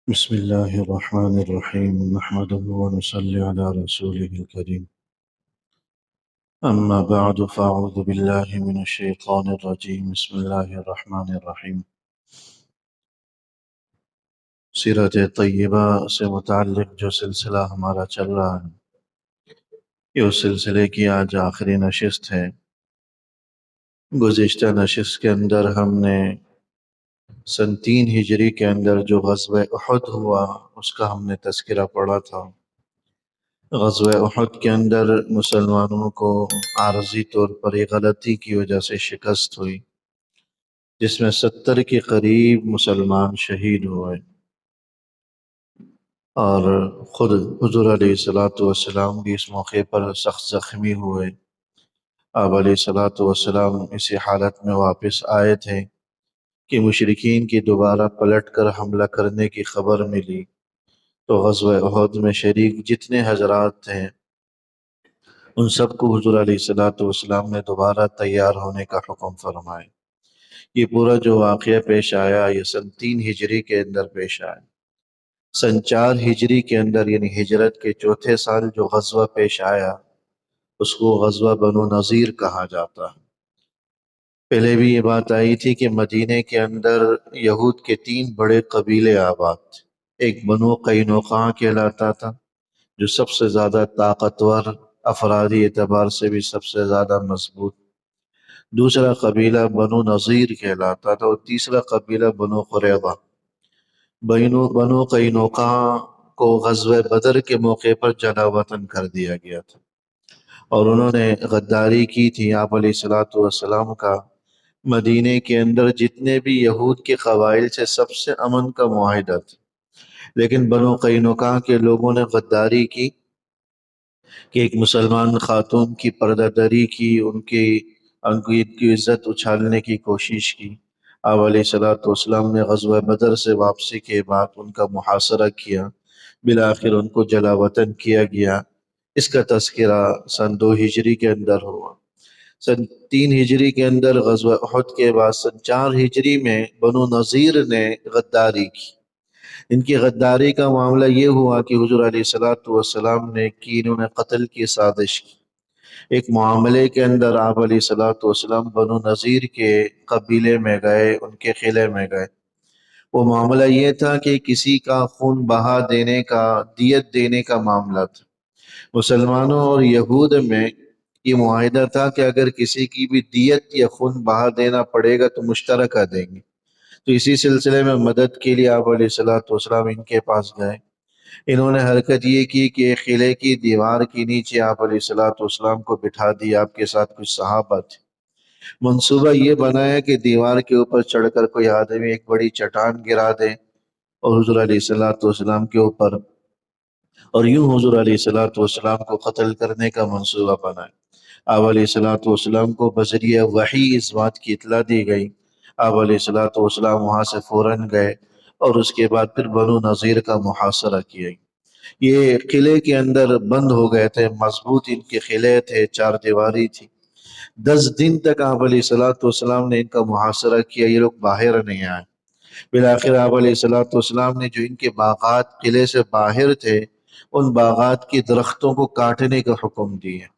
بسم الله الرحمن الرحيم نحمده ونصلي على رسوله الكريم أما بعد فأعوذ بالله من الشيطان الرجيم بسم الله الرحمن الرحيم سیرت طیبہ سے متعلق جو سلسلہ ہمارا چل رہا ہے یہ اس سلسلے کی آج آخری نشست ہے۔ گزشتہ نشست کے اندر ہم نے سن 3 ہجری کے اندر جو غزوہ احد ہوا اس کا ہم نے تذکرہ پڑھا تھا۔ غزوہ احد کے اندر مسلمانوں کو عارضی طور پر ایک غلطی کی وجہ سے شکست ہوئی، جس میں 70 کے قریب مسلمان شہید ہوئے اور خود حضور علیہ السلام بھی اس موقع پر سخت زخمی ہوئے۔ آپ علیہ السلام اسی حالت میں واپس آئے تھے کہ مشرکین کی دوبارہ پلٹ کر حملہ کرنے کی خبر ملی، تو غزوہ احد میں شریک جتنے حضرات تھے ان سب کو حضور علیہ السلام نے دوبارہ تیار ہونے کا حکم فرمائے۔ یہ پورا جو واقعہ پیش آیا یہ سن 3 ہجری کے اندر پیش آیا۔ سن 4 ہجری کے اندر یعنی ہجرت کے چوتھے سال جو غزوہ پیش آیا اس کو غزوہ بنو نذیر کہا جاتا ہے۔ پہلے بھی یہ بات آئی تھی کہ مدینے کے اندر یہود کے 3 بڑے قبیلے آباد تھے۔ ایک بنو قینوقاع کہلاتا تھا جو سب سے زیادہ طاقتور، افرادی اعتبار سے بھی سب سے زیادہ مضبوط۔ دوسرا قبیلہ بنو نذیر کہلاتا تھا اور تیسرا قبیلہ بنو قریظہ۔ بنو قینوقاع کو غزوہ بدر کے موقع پر جلا وطن کر دیا گیا تھا اور انہوں نے غداری کی تھی آپ علیہ السلام کا مدینے کے اندر جتنے بھی یہود کے قبائل سے سب سے امن کا معاہدہ تھا، لیکن بنو قینوقاع کے لوگوں نے غداری کی کہ ایک مسلمان خاتون کی پردہ دری کی، ان کی عزت اچھالنے کی کوشش کی۔ آپ علیہ السلام نے غزوہ بدر سے واپسی کے بعد ان کا محاصرہ کیا، بالآخر ان کو جلا وطن کیا گیا۔ اس کا تذکرہ سن 2 ہجری کے اندر ہوا۔ سن 3 ہجری کے اندر غزوہ احد کے بعد سن 4 ہجری میں بنو نذیر نے غداری کی۔ ان کی غداری کا معاملہ یہ ہوا کہ حضور علیہ السلام نے کی انہوں نے قتل کی سازش کی۔ ایک معاملے کے اندر آپ علیہ السلام بنو نذیر کے قبیلے میں گئے، ان کے قلعے میں گئے۔ وہ معاملہ یہ تھا کہ کسی کا خون بہا دینے کا، دیت دینے کا معاملہ تھا۔ مسلمانوں اور یہود میں یہ معاہدہ تھا کہ اگر کسی کی بھی دیت یا خون بہا دینا پڑے گا تو مشترکہ دیں گے۔ تو اسی سلسلے میں مدد کے لیے آپ علیہ السلام ان کے پاس گئے۔ انہوں نے حرکت یہ کی کہ قلعے کی دیوار کے نیچے آپ علیہ السلام کو بٹھا دیا، آپ کے ساتھ کچھ صحابہ تھے۔ منصوبہ یہ بنایا کہ دیوار کے اوپر چڑھ کر کوئی آدمی ایک بڑی چٹان گرا دے اور حضور علیہ السلام کے اوپر، اور یوں حضور علیہ السلام کو قتل کرنے کا منصوبہ بنایا۔ آپ علیہ السلام کو بذریعہ وحی اس بات کی اطلاع دی گئی۔ آپ علیہ السلام وہاں سے فوراً گئے اور اس کے بعد پھر بنو نذیر کا محاصرہ کیا۔ یہ قلعے کے اندر بند ہو گئے تھے، مضبوط ان کے قلعے تھے، 4 دیواری تھی۔ 10 دن تک آپ علیہ السلام نے ان کا محاصرہ کیا، یہ لوگ باہر نہیں آئے۔ بالآخر آپ علیہ السلام نے جو ان کے باغات قلعے سے باہر تھے ان باغات کے درختوں کو کاٹنے کا حکم دیا۔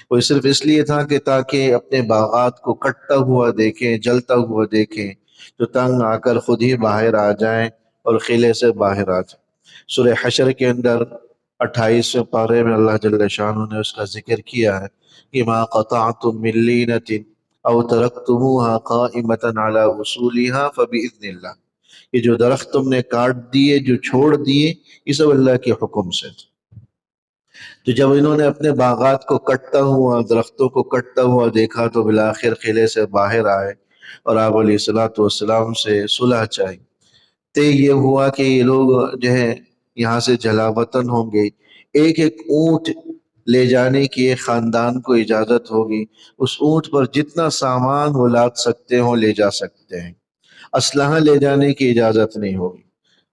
وہ صرف اس لیے تھا کہ تاکہ اپنے باغات کو کٹتا ہوا دیکھیں، جلتا ہوا دیکھیں تو تنگ آ کر خود ہی باہر آ جائیں اور قلعے سے باہر آ جائیں۔ سورہ حشر کے اندر 28 پارے میں اللہ جل شانہ نے اس کا ذکر کیا ہے کہ ما قطعتم من لینۃ او ترکتموها قائمۃ علی اصولها فباذن اللہ، یہ جو درخت تم نے کاٹ دیے، جو چھوڑ دیے، یہ سب اللہ کے حکم سے تھے۔ تو جب انہوں نے اپنے باغات کو کٹتا ہوا، درختوں کو کٹتا ہوا دیکھا تو بالآخر قلعے سے باہر آئے اور آپ علیہ السلام سے صلح چاہی۔ طے یہ ہوا کہ یہ لوگ جو ہے یہاں سے جلا وطن ہوں گے۔ ایک ایک اونٹ لے جانے کی ایک خاندان کو اجازت ہوگی، اس اونٹ پر جتنا سامان وہ لاد سکتے ہوں لے جا سکتے ہیں، اسلحہ لے جانے کی اجازت نہیں ہوگی۔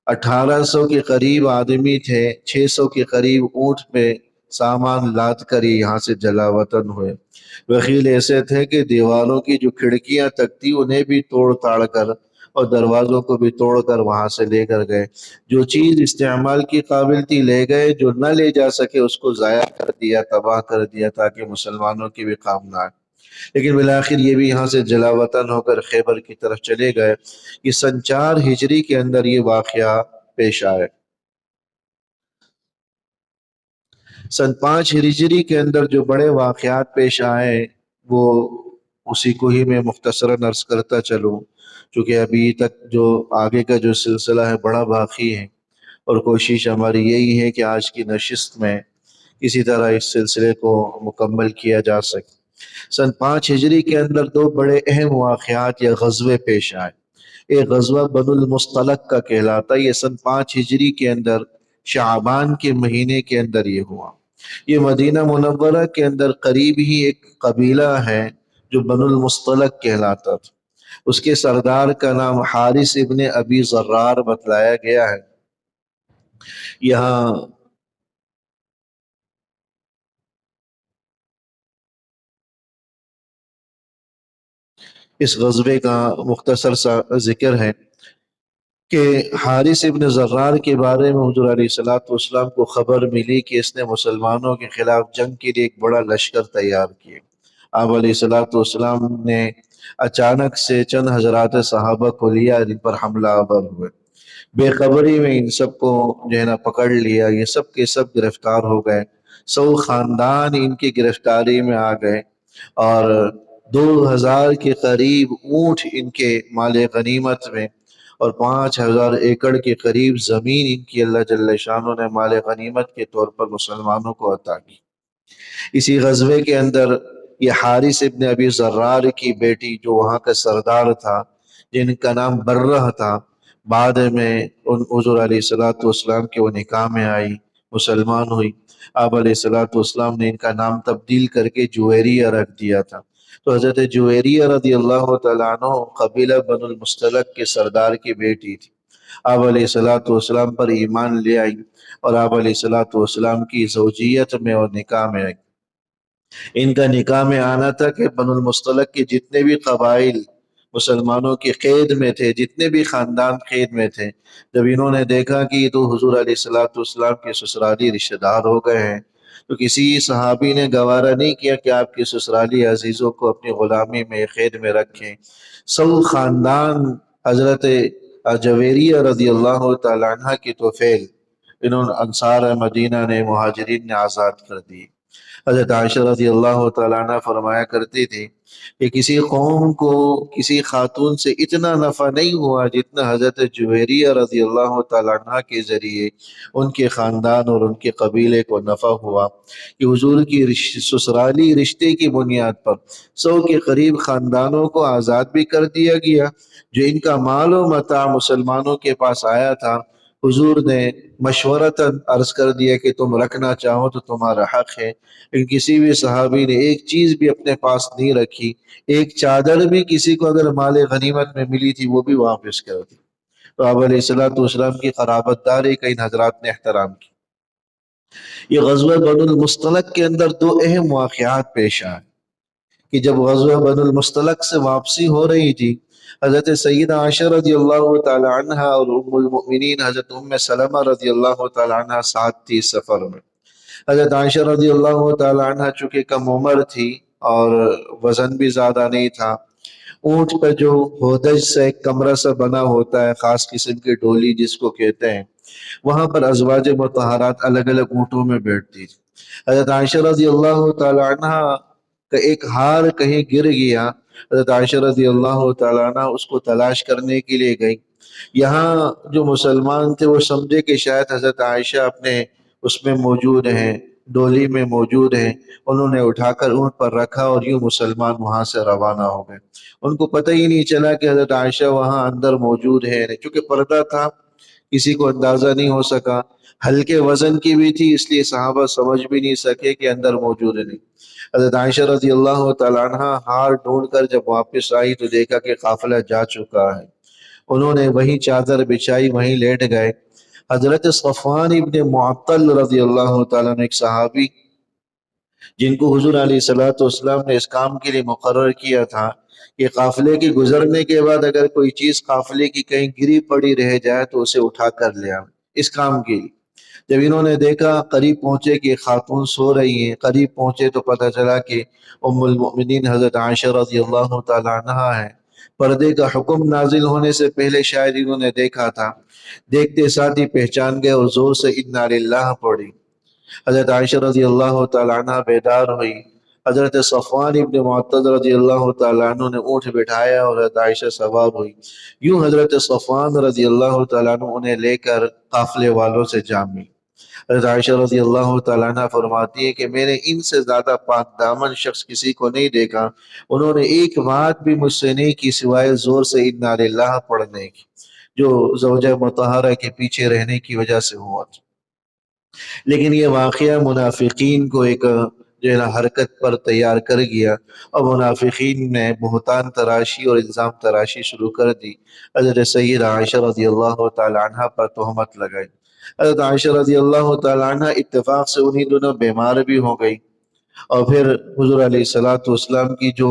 1800 کے قریب آدمی تھے، 600 کے قریب اونٹ پہ سامان لاد کر یہاں سے جلا وطن ہوئے۔ وکیل ایسے تھے کہ دیواروں کی جو کھڑکیاں تک تھی انہیں بھی توڑ تاڑ کر اور دروازوں کو بھی توڑ کر وہاں سے لے کر گئے۔ جو چیز استعمال کی قابل تھی لے گئے، جو نہ لے جا سکے اس کو ضائع کر دیا، تباہ کر دیا، تاکہ مسلمانوں کی بھی کام نہ آئے۔ لیکن بالآخر یہ بھی یہاں سے جلا وطن ہو کر خیبر کی طرف چلے گئے۔ یہ سن 4 ہجری کے اندر یہ واقعہ پیش آئے۔ سن 5 ہجری کے اندر جو بڑے واقعات پیش آئے وہ اسی کو ہی میں مختصراً عرض کرتا چلوں، چونکہ ابھی تک جو آگے کا جو سلسلہ ہے بڑا باقی ہے، اور کوشش ہماری یہی ہے کہ آج کی نشست میں کسی طرح اس سلسلے کو مکمل کیا جا سکے۔ سن 5 ہجری کے اندر 2 بڑے اہم واقعات یا غزوے پیش آئے۔ ایک غزوہ بنو المصطلق کا کہلاتا، یہ سن 5 ہجری کے اندر شعبان کے مہینے کے اندر یہ ہوا۔ یہ مدینہ منورہ کے اندر قریب ہی ایک قبیلہ ہے جو بنو المصطلق کہلاتا تھا۔ اس کے سردار کا نام حارث ابن ابی ضرار بتلایا گیا ہے۔ یہاں اس غزوے کا مختصر سا ذکر ہے کہ حارث ابن ضرار کے بارے میں حضور علیہ السلام کو خبر ملی کہ اس نے مسلمانوں کے خلاف جنگ کے لیے ایک بڑا لشکر تیار کیے۔ آپ علیہ السلام نے اچانک سے چند حضرات صحابہ کو لیا، جن پر حملہ آور ہوئے۔ بے خبری میں ان سب کو جو ہے نا پکڑ لیا، یہ سب کے سب گرفتار ہو گئے۔ 100 خاندان ان کی گرفتاری میں آ گئے، اور 2000 کے قریب اونٹ ان کے مال غنیمت میں، اور 5000 ایکڑ کے قریب زمین ان کی اللہ جل شانہ نے مال غنیمت کے طور پر مسلمانوں کو عطا کی۔ اسی غزوے کے اندر یہ حارث ابن ابی ضرار کی بیٹی جو وہاں کا سردار تھا، جن کا نام برہ تھا، بعد میں ان حضور علیہ السلام کے وہ نکاح میں آئی، مسلمان ہوئی۔ آپ علیہ السلام نے ان کا نام تبدیل کر کے جویریہ رکھ دیا تھا۔ تو حضرت جویریہ رضی اللہ تعالیٰ عنہ قبیلہ بن المصطلق کے سردار کی بیٹی تھی۔ آپ علیہ السلام پر ایمان لے آئی، اور آپ علیہ السلام کی زوجیت میں اور نکاح میں آئی۔ ان کا نکاح میں آنا تھا کہ بن المصطلق کے جتنے بھی قبائل مسلمانوں کی قید میں تھے، جتنے بھی خاندان قید میں تھے، جب انہوں نے دیکھا کہ یہ تو حضور علیہ السلام کے سسرالی رشتہ دار ہو گئے ہیں، تو کسی صحابی نے گوارا نہیں کیا کہ آپ کے سسرالی عزیزوں کو اپنی غلامی میں قید میں رکھیں۔ 100 خاندان حضرت جویریہ رضی اللہ تعالیٰ عنہ کی توفیل انہوں نے انصار مدینہ نے، مہاجرین نے آزاد کر دی۔ حضرت عائشہ رضی اللہ تعالیٰ عنہ فرمایا کرتی تھی کہ کسی قوم کو کسی خاتون سے اتنا نفع نہیں ہوا جتنا حضرت جویریہ رضی اللہ تعالیٰ عنہ کے ذریعے ان کے خاندان اور ان کے قبیلے کو نفع ہوا، کہ حضور کی سسرالی رشتے کی بنیاد پر 100 کے قریب خاندانوں کو آزاد بھی کر دیا گیا۔ جو ان کا مال و متاع مسلمانوں کے پاس آیا تھا، حضور نے مشورتاً عرض کر دیا کہ تم رکھنا چاہو تو تمہارا حق ہے، لیکن کسی بھی صحابی نے ایک چیز بھی اپنے پاس نہیں رکھی، ایک چادر بھی کسی کو اگر مال غنیمت میں ملی تھی وہ بھی واپس کر دی۔ تو آپ علیہ السلام کی قرابت داری کا ان حضرات نے احترام کیا۔ یہ غزوہ بن المصطلق کے اندر 2 اہم واقعات پیش آئے کہ جب غزوہ بن المصطلق سے واپسی ہو رہی تھی، حضرت سیدہ عائشہ رضی اللہ تعالی عنہ اور ام المؤمنین حضرت ام سلمہ رضی اللہ تعالی عنہ ساتھ تھی سفر میں۔ حضرت عائشہ رضی اللہ تعالی عنہ چونکہ کم عمر تھی اور وزن بھی زیادہ نہیں تھا، اونٹ پر جو ہودج سے ایک کمرہ سا بنا ہوتا ہے، خاص قسم کی ڈولی جس کو کہتے ہیں، وہاں پر ازواج مطہرات الگ الگ اونٹوں میں بیٹھتی تھی۔ حضرت عائشہ رضی اللہ تعالی عنہ کا ایک ہار کہیں گر گیا، حضرت عائشہ رضی اللہ تعالی عنہ اس کو تلاش کرنے کے لیے گئی۔ یہاں جو مسلمان تھے وہ سمجھے کہ شاید حضرت عائشہ اپنے اس میں موجود ہیں، ڈولی میں موجود ہیں، انہوں نے اٹھا کر اونٹ پر رکھا اور یوں مسلمان وہاں سے روانہ ہو گئے۔ ان کو پتہ ہی نہیں چلا کہ حضرت عائشہ وہاں اندر موجود ہے، چونکہ پردہ تھا کسی کو اندازہ نہیں ہو سکا، ہلکے وزن کی بھی تھی، اس لیے صحابہ سمجھ بھی نہیں سکے کہ اندر موجود نہیں۔ حضرت عائشہ رضی اللہ تعالیٰ عنہ ہار ڈھونڈ کر جب واپس آئی تو دیکھا کہ قافلہ جا چکا ہے۔ انہوں نے وہیں چادر بچھائی، وہیں لیٹ گئے۔ حضرت صفوان ابن معطل رضی اللہ تعالیٰ عنہ ایک صحابی جن کو حضور علیہ الصلوۃ والسلام نے اس کام کے لیے مقرر کیا تھا کہ قافلے کے گزرنے کے بعد اگر کوئی چیز قافلے کی کہیں گری پڑی رہ جائے تو اسے اٹھا کر لے آئیں اس کام کے لیے۔ جب انہوں نے دیکھا، قریب پہنچے کہ خاتون سو رہی ہیں، قریب پہنچے تو پتہ چلا کہ ام المؤمنین حضرت عائشہ رضی اللہ تعالی عنہا ہے۔ پردے کا حکم نازل ہونے سے پہلے شاید انہوں نے دیکھا تھا، دیکھتے ساتھ ہی پہچان گئے اور زور سے انا للہ پڑھی۔ حضرت عائشہ رضی اللہ تعالی عنہ بیدار ہوئی۔ حضرت صفوان ابن معطل رضی اللہ تعالیٰ عنہ نے اونٹ بٹھایا اور حضرت عائشہ سوار ہوئی۔ یوں حضرت صفوان رضی اللہ تعالیٰ عنہ انہیں لے کر قافلے والوں سے جا ملی۔ حضرت عائشہ رضی اللہ تعالیٰ عنہ فرماتی ہے کہ میں نے ان سے زیادہ پاک دامن شخص کسی کو نہیں دیکھا، انہوں نے ایک بات بھی مجھ سے نہیں کی سوائے زور سے انا للہ پڑھنے کی، جو زوجہ مطہرہ کے پیچھے رہنے کی وجہ سے ہوا تھا۔ لیکن یہ واقعہ منافقین کو ایک جو ہے نا حرکت پر تیار کر گیا، اور منافقین نے بہتان تراشی اور الزام تراشی شروع کر دی۔ حضرت سیدہ عائشہ رضی اللہ تعالی عنہ پر تہمت لگائی۔ حضرت عائشہ رضی اللہ تعالی عنہ اتفاق سے انہی دنوں بیمار بھی ہو گئی، اور پھر حضور علیہ الصلوۃ والسلام کی جو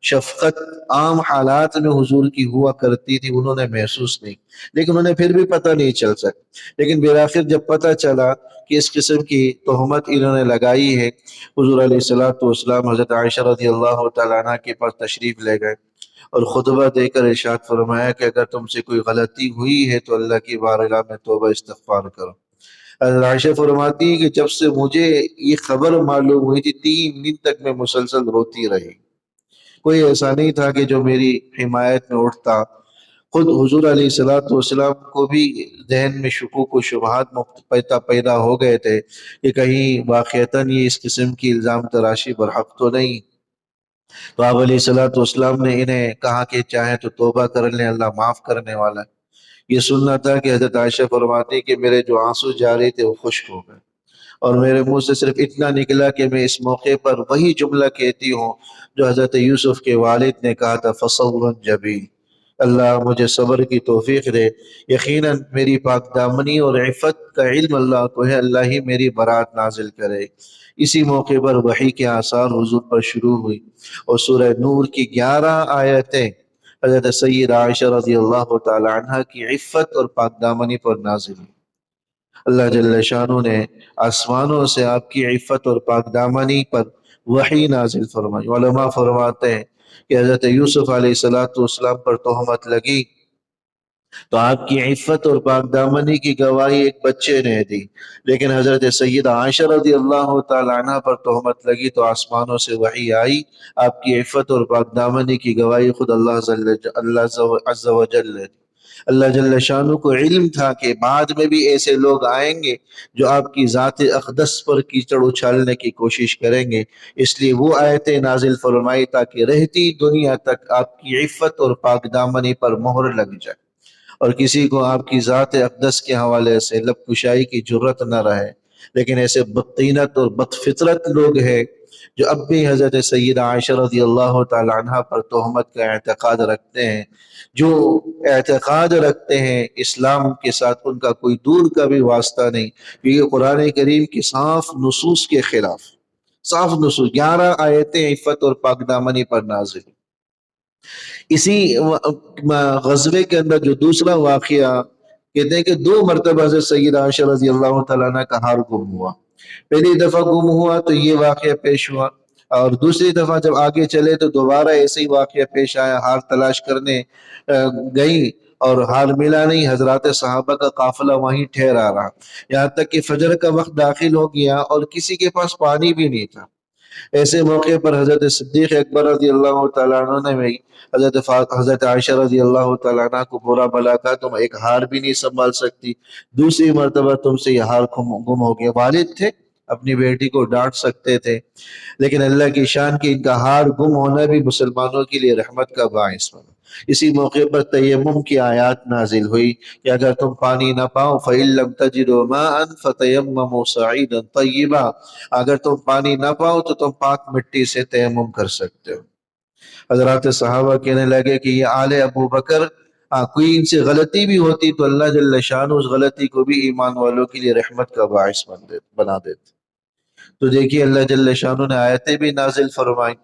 شفقت عام حالات میں حضور کی ہوا کرتی تھی انہوں نے محسوس نہیں، لیکن انہیں پھر بھی پتہ نہیں چل سکا۔ لیکن بالآخر جب پتہ چلا کہ اس قسم کی تہمت انہوں نے لگائی ہے، حضور علیہ الصلوۃ والسلام حضرت عائشہ رضی اللہ تعالیٰ عنہ کے پاس تشریف لے گئے اور خطبہ دے کر ارشاد فرمایا کہ اگر تم سے کوئی غلطی ہوئی ہے تو اللہ کی بارگاہ میں توبہ استغفار کرو۔ حضرت عائشہ فرماتی ہے کہ جب سے مجھے یہ خبر معلوم ہوئی تھی 3 دن تک میں مسلسل روتی رہی، کوئی ایسا نہیں تھا کہ جو میری حمایت میں اٹھتا۔ خود حضور علیہ الصلوۃ والسلام کو بھی ذہن میں شکوک و شبہات پیدا ہو گئے تھے کہ کہیں واقعتاً یہ اس قسم کی الزام تراشی برحق تو نہیں۔ تو آپ علیہ الصلوۃ والسلام نے انہیں کہا کہ چاہیں تو توبہ کر لیں، اللہ معاف کرنے والا ہے۔ یہ سننا تھا کہ حضرت عائشہ فرماتی کہ میرے جو آنسو جاری تھے وہ خشک ہو گئے، اور میرے منہ سے صرف اتنا نکلا کہ میں اس موقع پر وہی جملہ کہتی ہوں جو حضرت یوسف کے والد نے کہا تھا، فصبر جمیل، اللہ مجھے صبر کی توفیق دے، یقیناً میری پاک دامنی اور عفت کا علم اللہ کو ہے، اللہ ہی میری برات نازل کرے۔ اسی موقع پر وحی کے آثار حضور پر شروع ہوئی، اور سورہ نور کی 11 آیتیں حضرت سیدہ عائشہ رضی اللہ تعالی عنہ کی عفت اور پاک دامنی پر نازل ہوئی۔ اللہ جل شانہ نے آسمانوں سے آپ کی عفت اور پاک دامنی پر وحی نازل فرمائی۔ علماء فرماتے ہیں کہ حضرت یوسف علیہ السلام پر تہمت لگی تو آپ کی عفت اور پاک دامنی کی گواہی ایک بچے نے دی، لیکن حضرت سیدہ عائشہ رضی اللہ تعالی عنہ پر تہمت لگی تو آسمانوں سے وحی آئی، آپ کی عفت اور پاک دامنی کی گواہی خود اللہ عز و جل نے دی۔ اللہ جل شانہ کو علم تھا کہ بعد میں بھی ایسے لوگ آئیں گے جو آپ کی ذات اقدس پر کیچڑ اچھالنے کی کوشش کریں گے، اس لیے وہ آیتیں نازل فرمائی تاکہ رہتی دنیا تک آپ کی عفت اور پاک دامنی پر مہر لگ جائے، اور کسی کو آپ کی ذات اقدس کے حوالے سے لب کشائی کی جرت نہ رہے۔ لیکن ایسے بدطینت اور بدفطرت لوگ ہیں جو اب بھی حضرت سیدہ عائشہ رضی اللہ تعالی عنہ پر تہمت کا اعتقاد رکھتے ہیں، جو اعتقاد رکھتے ہیں اسلام کے ساتھ ان کا کوئی دور کا بھی واسطہ نہیں، کیونکہ قرآن کریم کی صاف نصوص کے خلاف، صاف نصوص 11 آیتیں عفت اور پاک دامنی پر نازل۔ اسی غزوے کے اندر جو دوسرا واقعہ کہتے ہیں کہ 2 مرتبہ سے سیدہ عائشہ رضی اللہ تعالیٰ عنہ کا ہار گم ہوا۔ پہلی دفعہ گم ہوا تو یہ واقعہ پیش ہوا، اور دوسری دفعہ جب آگے چلے تو دوبارہ ایسے ہی واقعہ پیش آیا، ہار تلاش کرنے گئی اور ہار ملا نہیں، حضرات صحابہ کا قافلہ وہیں ٹھہرا رہا، یہاں تک کہ فجر کا وقت داخل ہو گیا اور کسی کے پاس پانی بھی نہیں تھا۔ ایسے موقع پر حضرت صدیق اکبر رضی اللہ تعالیٰ عنہ نے بھی حضرت عائشہ رضی اللہ تعالیٰ عنہ کو برا بھلا کہا، تم ایک ہار بھی نہیں سنبھال سکتی، دوسری مرتبہ تم سے یہ ہار گم ہو گیا۔ والد تھے، اپنی بیٹی کو ڈانٹ سکتے تھے، لیکن اللہ کی شان کی ان کا ہار گم ہونا بھی مسلمانوں کے لیے رحمت کا باعث بنا۔ اسی موقع پر تیمم کی آیات نازل ہوئی کہ اگر تم پانی نہ پاؤ فَإِن لَّمْ تَجِدُوا مَاءً فَتَيَمَّمُوا صَعِيدًا طَيِّبًا، اگر تم پانی نہ پاؤ تو تم پاک مٹی سے تیمم کر سکتے ہو۔ حضرات صحابہ کہنے لگے کہ یہ آل ابو بکر، کوئی ان سے غلطی بھی ہوتی تو اللہ جل شانہ اس غلطی کو بھی ایمان والوں کے لیے رحمت کا باعث بنا دیتے۔ تو دیکھیے اللہ جل شانہ نے آیتیں بھی نازل فرمائیں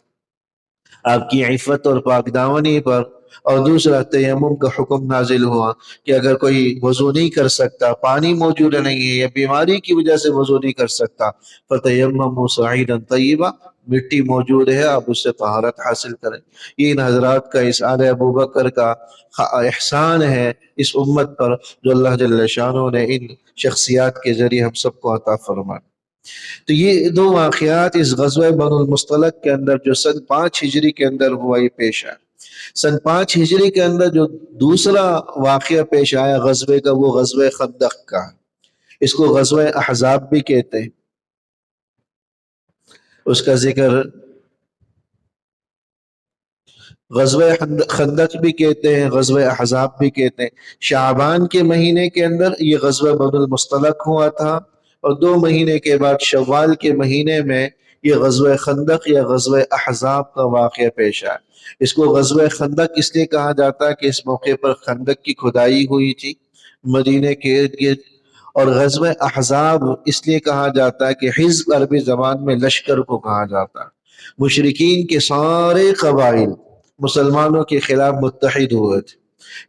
آپ کی عفت اور پاک دامنی پر، اور دوسرا تیمم کا حکم نازل ہوا کہ اگر کوئی وضو نہیں کر سکتا، پانی موجود نہیں ہے یا بیماری کی وجہ سے وضو نہیں کر سکتا، فَتَيَمَّمُوا صَعِيدًا طَيِّبًا، مٹی موجود ہے آپ اس سے طہارت حاصل کریں۔ یہ ان حضرات کا، اس آل ابو بکر کا احسان ہے اس امت پر، جو اللہ جل شانہ نے ان شخصیات کے ذریعے ہم سب کو عطا فرمائے۔ تو یہ دو واقعات اس غزوہ بنو المصطلق کے اندر جو سن 5 ہجری کے اندر ہوا، یہ پیش آیا۔ سن 5 ہجری کے اندر جو دوسرا واقعہ پیش آیا غزوے کا، وہ غزوہ خندق کا، اس کو غزوہ احزاب بھی کہتے ہیں، اس کا ذکر غزوہ خندق بھی کہتے ہیں، غزوہ احزاب بھی کہتے ہیں۔ شعبان کے مہینے کے اندر یہ غزوہ بنو المصطلق ہوا تھا، اور 2 مہینے کے بعد شوال کے مہینے میں یہ غزوہ خندق یا غزوہ احزاب کا واقعہ پیش آیا۔ اس کو غزوہ خندق اس لیے کہا جاتا ہے کہ اس موقع پر خندق کی کھدائی ہوئی تھی مدینے کے ارد گرد، اور غزوہ احزاب اس لیے کہا جاتا ہے کہ حزب عربی زبان میں لشکر کو کہا جاتا ہے۔ مشرکین کے سارے قبائل مسلمانوں کے خلاف متحد ہوئے تھے،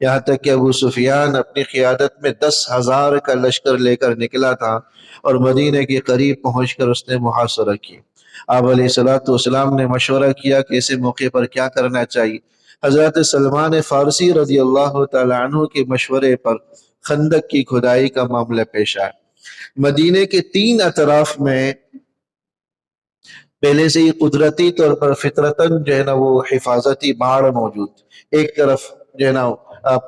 یہاں تک کہ ابو سفیان اپنی قیادت میں 10,000 کا لشکر لے کر نکلا تھا، اور مدینہ کے قریب پہنچ کر اس نے محاصرہ کیا۔ آپ علیہ السلام نے مشورہ کیا کہ ایسے موقع پر کیا کرنا چاہیے۔ حضرت سلمان فارسی رضی اللہ تعالی عنہ کے مشورے پر خندق کی کھدائی کا معاملہ پیش آیا۔ مدینہ کے 3 اطراف میں پہلے سے ہی قدرتی طور پر فطرتاً جو ہے نا وہ حفاظتی پہاڑ موجود، ایک طرف جو ہے نا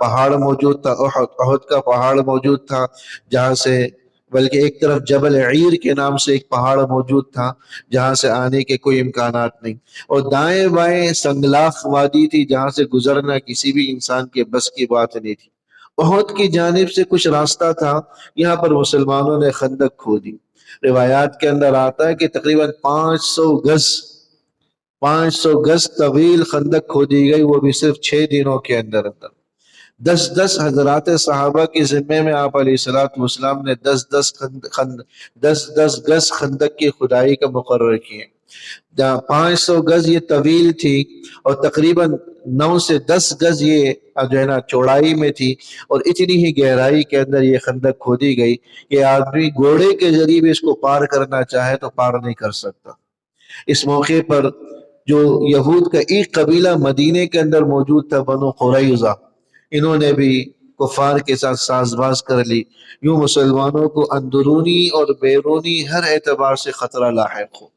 پہاڑ موجود تھا، احد کا پہاڑ موجود تھا جہاں سے، بلکہ ایک طرف جبل عیر کے نام سے ایک پہاڑ موجود تھا جہاں سے آنے کے کوئی امکانات نہیں، اور دائیں بائیں سنگلاخ وادی تھی جہاں سے گزرنا کسی بھی انسان کے بس کی بات نہیں تھی۔ احد کی جانب سے کچھ راستہ تھا، یہاں پر مسلمانوں نے خندق کھودی۔ روایات کے اندر آتا ہے کہ تقریباً 500 گز طویل خندق کھودی گئی، وہ بھی صرف 6 دنوں کے اندر اندر۔ 10 حضرات صحابہ کے ذمے میں آپ علیہ السلام نے 10 گز خندق کی کھدائی کا مقرر کیے، جہاں 500 گز یہ طویل تھی اور تقریباً 9 سے 10 گز یہ جو ہے نا چوڑائی میں تھی، اور اتنی ہی گہرائی کے اندر یہ خندق کھودی گئی کہ آدمی گھوڑے کے ذریعے بھی اس کو پار کرنا چاہے تو پار نہیں کر سکتا۔ اس موقع پر جو یہود کا ایک قبیلہ مدینے کے اندر موجود تھا، بنو قریظہ، انہوں نے بھی کفار کے ساتھ ساز باز کر لی، یوں مسلمانوں کو اندرونی اور بیرونی ہر اعتبار سے خطرہ لاحق ہو۔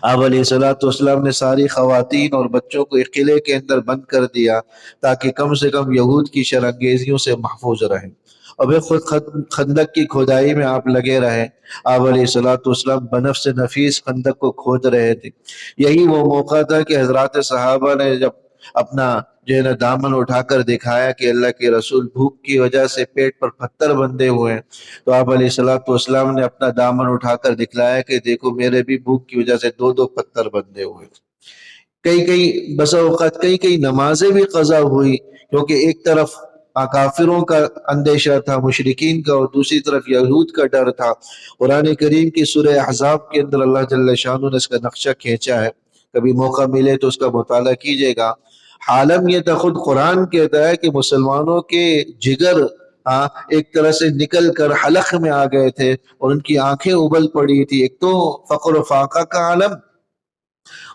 آپ علیہ السلام نے ساری خواتین اور بچوں کو ایک قلعے کے اندر بند کر دیا تاکہ کم سے کم یہود کی شرانگیزیوں سے محفوظ رہیں، اور پھر خود خندق کی کھدائی میں آپ لگے رہے۔ آپ علیہ السلام بنفس نفیس خندق کو کھود رہے تھے۔ یہی وہ موقع تھا کہ حضرات صحابہ نے جب اپنا جو ہے نا دامن اٹھا کر دکھایا کہ اللہ کے رسول بھوک کی وجہ سے پیٹ پر پتھر بندھے ہوئے ہیں، تو آپ علیہ السلام نے اپنا دامن اٹھا کر دکھلایا کہ دیکھو میرے بھی بھوک کی وجہ سے 2 پتھر بندھے ہوئے۔ بسا اوقات کئی نمازیں بھی قضا ہوئی، کیونکہ ایک طرف کافروں کا اندیشہ تھا، مشرکین کا، اور دوسری طرف یہود کا ڈر تھا۔ قرآن کریم کی سورہ احزاب کے اندر اللہ جل شانہ نے اس کا نقشہ کھینچا ہے، کبھی موقع ملے تو اس کا مطالعہ کیجئے گا۔ عالم یہ تھا، خود قرآن کہتا ہے کہ مسلمانوں کے جگر ایک طرح سے نکل کر حلق میں آ گئے تھے اور ان کی آنکھیں ابل پڑی تھی۔ ایک تو فقر و فاقہ کا عالم،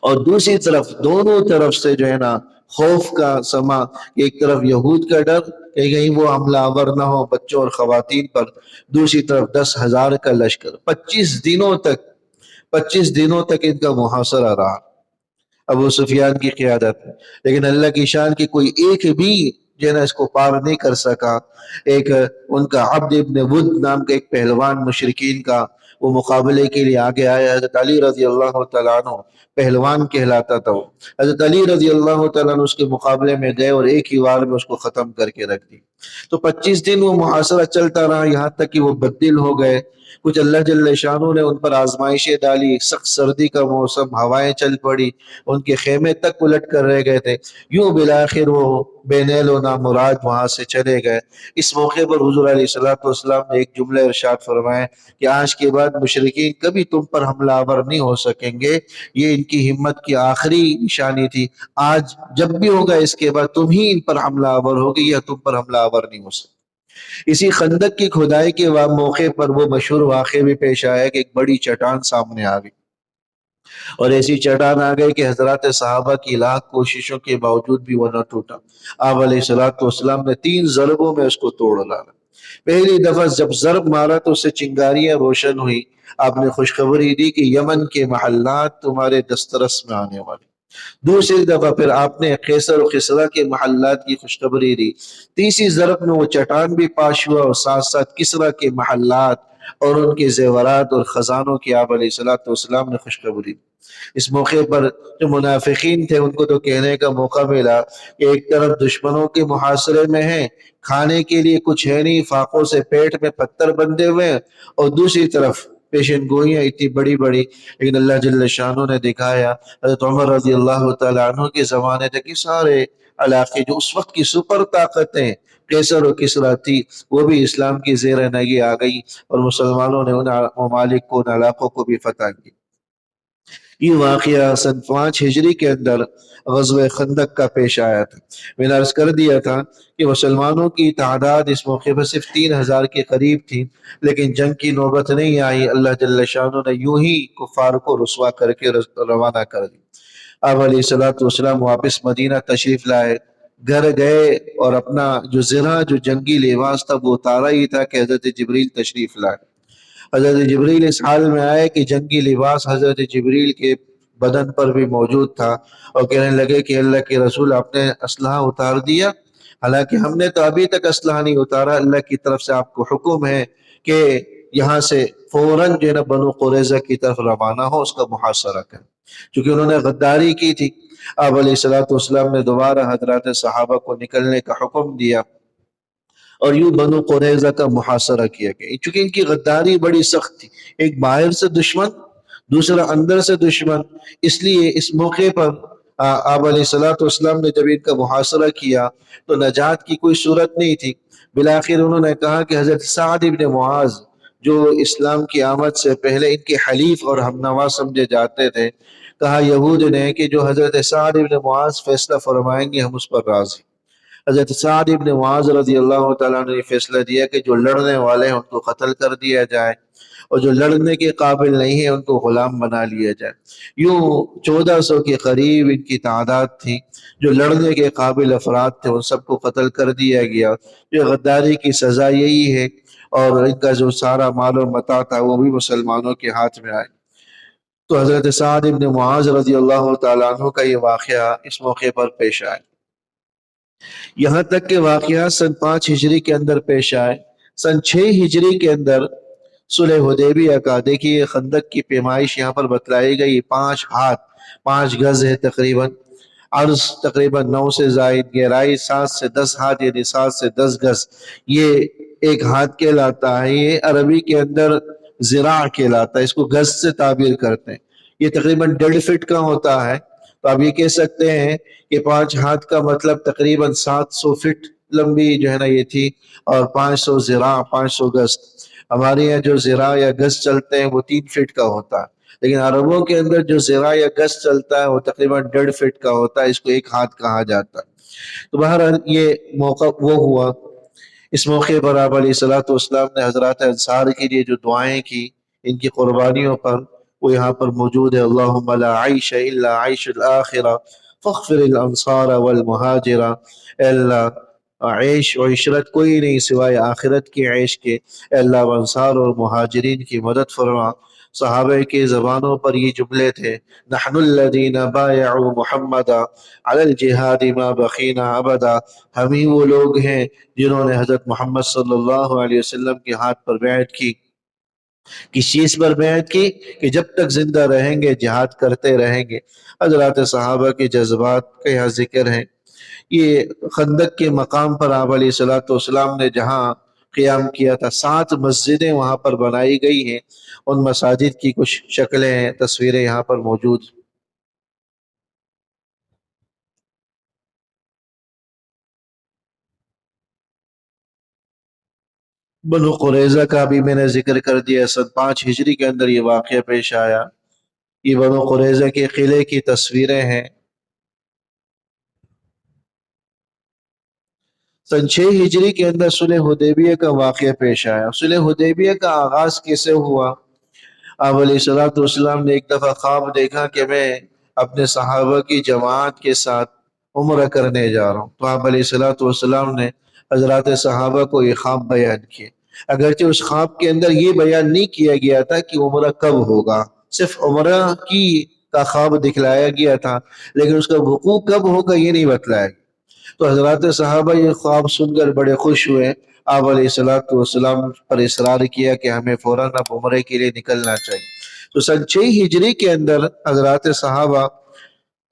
اور دوسری طرف دونوں طرف سے جو ہے نا خوف کا سما، ایک طرف یہود کا ڈر کہ کہیں وہ حملہ آور نہ ہو بچوں اور خواتین پر، دوسری طرف 10,000 کا لشکر۔ 25 دنوں تک ان کا محاصرہ رہا ابو سفیان کی قیادت میں، لیکن اللہ کی شان کی کوئی ایک بھی جو ہے نا اس کو پار نہیں کر سکا۔ ایک ان کا عبد ابن ود نام کا ایک پہلوان مشرکین کا، وہ مقابلے کے لیے آگے آیا۔ حضرت علی رضی اللہ تعالیٰ عنہ پہلوان کہلاتا تھا وہ، حضرت علی رضی اللہ تعالیٰ عنہ اس کے مقابلے میں گئے اور ایک ہی وار میں اس کو ختم کر کے رکھ دی۔ تو 25 دن وہ محاصرہ چلتا رہا، یہاں تک کہ وہ بددل ہو گئے۔ کچھ اللہ جل شانہ نے ان پر آزمائشیں ڈالی، سخت سردی کا موسم، ہوائیں چل پڑی، ان کے خیمے تک الٹ کر رہ گئے تھے۔ یوں بالآخر وہ بے نیل و نامراد وہاں سے چلے گئے۔ اس موقع پر حضور علیہ الصلوۃ والسلام نے ایک جملہ ارشاد فرمایا کہ آج کے بعد مشرکین کبھی تم پر حملہ آور نہیں ہو سکیں گے، یہ ان کی ہمت کی آخری نشانی تھی۔ آج جب بھی ہوگا اس کے بعد تم ہی ان پر حملہ آور ہوگی یا تم پر حملہ آور نہیں ہو سکتے۔ اسی خندق کی کھدائی کے موقع پر وہ مشہور واقعہ بھی پیش آیا کہ ایک بڑی چٹان سامنے آ گئی، اور ایسی چٹان آ گئی کہ حضرات صحابہ کی لاکھ کوششوں کے باوجود بھی وہ نہ ٹوٹا۔ آپ علیہ الصلوۃ والسلام نے 3 ضربوں میں اس کو توڑ ڈالا۔ پہلی دفعہ جب ضرب مارا تو اس سے چنگاریاں روشن ہوئی۔ آپ نے خوشخبری دی کہ یمن کے محلات تمہارے دسترس میں آنے والے۔ دوسری دفعہ پھر آپ نے قیصر و کسریٰ کے محلات کی خوشخبری دی۔ تیسری ضرب میں وہ چٹان بھی پاش ہوا اور ساتھ ساتھ کسریٰ کے محلات اور ان کے زیورات اور خزانوں کی آپ علیہ الصلوۃ والسلام نے خوشخبری دی۔ اس موقع پر جو منافقین تھے ان کو تو کہنے کا موقع ملا کہ ایک طرف دشمنوں کے محاصرے میں ہیں، کھانے کے لیے کچھ ہے نہیں، فاقوں سے پیٹ میں پتھر بندھے ہوئے ہیں، اور دوسری طرف پیشن گوئیاں اتنی بڑی بڑی۔ لیکن اللہ جل شانہ نے دکھایا، حضرت عمر رضی اللہ تعالیٰ عنہ کے زمانے تک یہ سارے علاقے جو اس وقت کی سپر طاقتیں قیصر و کسریٰ تھی، وہ بھی اسلام کی زیر نگی آ گئی، اور مسلمانوں نے ان ممالک کو، ان علاقوں کو بھی فتح کی۔ یہ واقعہ سن 5 ہجری کے اندر غزوہ خندق کا پیش آیا تھا۔ میں نے عرض کر دیا تھا کہ مسلمانوں کی تعداد اس موقع پر صرف 3000 کے قریب تھی، لیکن جنگ کی نوبت نہیں آئی۔ اللہ جل شانہ نے یوں ہی کفار کو رسوا کر کے روانہ کر دی۔ آپ علیہ الصلوۃ والسلام واپس مدینہ تشریف لائے، گھر گئے اور اپنا جو زرہ، جو جنگی لباس تھا وہ اتارا ہی تھا کہ حضرت جبریل تشریف لائے۔ حضرت جبریل اس حال میں آئے کہ جنگی لباس حضرت جبریل کے بدن پر بھی موجود تھا، اور کہنے لگے کہ اللہ کے رسول آپ نے اسلحہ اتار دیا؟ حالانکہ ہم نے تو ابھی تک اسلحہ نہیں اتارا، اللہ کی طرف سے آپ کو حکم ہے کہ یہاں سے فوراً جو ہے نا بنو قریظہ کی طرف روانہ ہو، اس کا محاصرہ کریں، چونکہ انہوں نے غداری کی تھی۔ آپ علیہ الصلوۃ والسلام نے دوبارہ حضرات صحابہ کو نکلنے کا حکم دیا، اور یوں بنو قریظہ کا محاصرہ کیا گیا، چونکہ ان کی غداری بڑی سخت تھی، ایک باہر سے دشمن، دوسرا اندر سے دشمن۔ اس لیے اس موقع پر آپ علیہ الصلوۃ والسلام نے جب ان کا محاصرہ کیا تو نجات کی کوئی صورت نہیں تھی۔ بالآخر انہوں نے کہا کہ حضرت سعد ابن معاذ جو اسلام کی آمد سے پہلے ان کے حلیف اور ہمنوا سمجھے جاتے تھے، کہا یہود نے کہ جو حضرت سعد ابن معاذ فیصلہ فرمائیں گے ہم اس پر راضی۔ حضرت سعد ابن معاذ رضی اللہ تعالیٰ نے فیصلہ دیا کہ جو لڑنے والے ہیں ان کو قتل کر دیا جائے، اور جو لڑنے کے قابل نہیں ہیں ان کو غلام بنا لیا جائے۔ یوں 1400 کے قریب ان کی تعداد تھی۔ جو لڑنے کے قابل افراد تھے ان سب کو قتل کر دیا گیا۔ یہ غداری کی سزا یہی ہے، اور ان کا جو سارا مال و متاع تھا وہ بھی مسلمانوں کے ہاتھ میں آئے۔ تو حضرت سعد ابن معاذ رضی اللہ تعالیٰ عنہ کا یہ واقعہ اس موقع پر پیش آئے۔ یہاں تک کہ واقعہ سن 5 ہجری کے اندر پیش آئے۔ سن 6 ہجری کے اندر صلح حدیبیہ کا، دیکھیے خندق کی پیمائش یہاں پر بتلائی گئی، 5 ہاتھ 5 گز ہے تقریباً، عرض تقریباً 9 سے زائد، گہرائی 7 سے 10 ہاتھ، یعنی 7 سے 10 گز یہ ایک ہاتھ کہلاتا ہے۔ یہ عربی کے اندر ذراع کہلاتا ہے، اس کو گز سے تعبیر کرتے ہیں۔ یہ تقریباً 1.5 فٹ کا ہوتا ہے، تو آپ یہ کہہ سکتے ہیں کہ 5 ہاتھ کا مطلب تقریباً 700 فٹ لمبی جو ہے نا یہ تھی، اور 500 ذراع 500 گز۔ ہمارے یہاں جو ذراع یا گز چلتے ہیں وہ 3 فٹ کا ہوتا ہے، لیکن عربوں کے اندر جو ذراع یا گز چلتا ہے وہ تقریباً 1.5 فٹ کا ہوتا ہے، اس کو 1 ہاتھ کہا جاتا ہے۔ تو بہرحال یہ موقع وہ ہوا، اس موقع پر آپ علیہ الصلوۃ والسلام نے حضرات انصار کے لیے جو دعائیں کی، ان کی قربانیوں پر، وہ یہاں پر موجود ہے۔ اللہم لا عیش الا عیش الآخرہ فاغفر الانصار والمہاجرہ۔ اے اللہ، عیش و عشرت کوئی نہیں سوائے آخرت کی عیش کے، اے اللہ انصار اور مہاجرین کی مدد فرما۔ صحابہ کے زبانوں پر یہ جملے تھے، نحن الذین بایعوا محمدا علی الجہاد ما بقینا ابدا۔ ہم ہی وہ لوگ ہیں جنہوں نے حضرت محمد صلی اللہ علیہ وسلم کے ہاتھ پر بیعت کی۔ کس چیز پر بیعت کی؟ کہ جب تک زندہ رہیں گے جہاد کرتے رہیں گے۔ حضرات صحابہ کے جذبات کا یہاں ذکر ہے۔ یہ خندق کے مقام پر آپ علیہ الصلوۃ والسلام نے جہاں قیام کیا تھا، 7 مسجدیں وہاں پر بنائی گئی ہیں۔ ان مساجد کی کچھ شکلیں، تصویریں یہاں پر موجود بنو قریظہ کا بھی میں نے ذکر کر دیا، 5 ہجری کے اندر یہ واقعہ پیش آیا۔ یہ بنو قریظہ کے قلعے کی تصویریں ہیں۔ 6 ہجری کے اندر صلح حدیبیہ کا واقعہ پیش آیا۔ صلح حدیبیہ کا آغاز کیسے ہوا؟ آپ علیہ الصلوۃ والسلام نے ایک دفعہ خواب دیکھا کہ میں اپنے صحابہ کی جماعت کے ساتھ عمرہ کرنے جا رہا ہوں، تو آپ علیہ الصلوۃ والسلام نے حضرات صحابہ کو یہ خواب بیان کیے۔ اگرچہ اس خواب کے اندر یہ بیان نہیں کیا گیا تھا کہ عمرہ کب ہوگا، صرف عمرہ کی کا خواب دکھلایا گیا تھا، لیکن اس کا وقوع کب ہوگا یہ نہیں بتلایا گیا۔ تو حضرات صحابہ یہ خواب سن کر بڑے خوش ہوئے۔ آپ علیہ الصلوۃ والسلام پر اصرار کیا کہ ہمیں فوراً اب عمرے کے لیے نکلنا چاہیے۔ تو 6 ہجری کے اندر حضرات صحابہ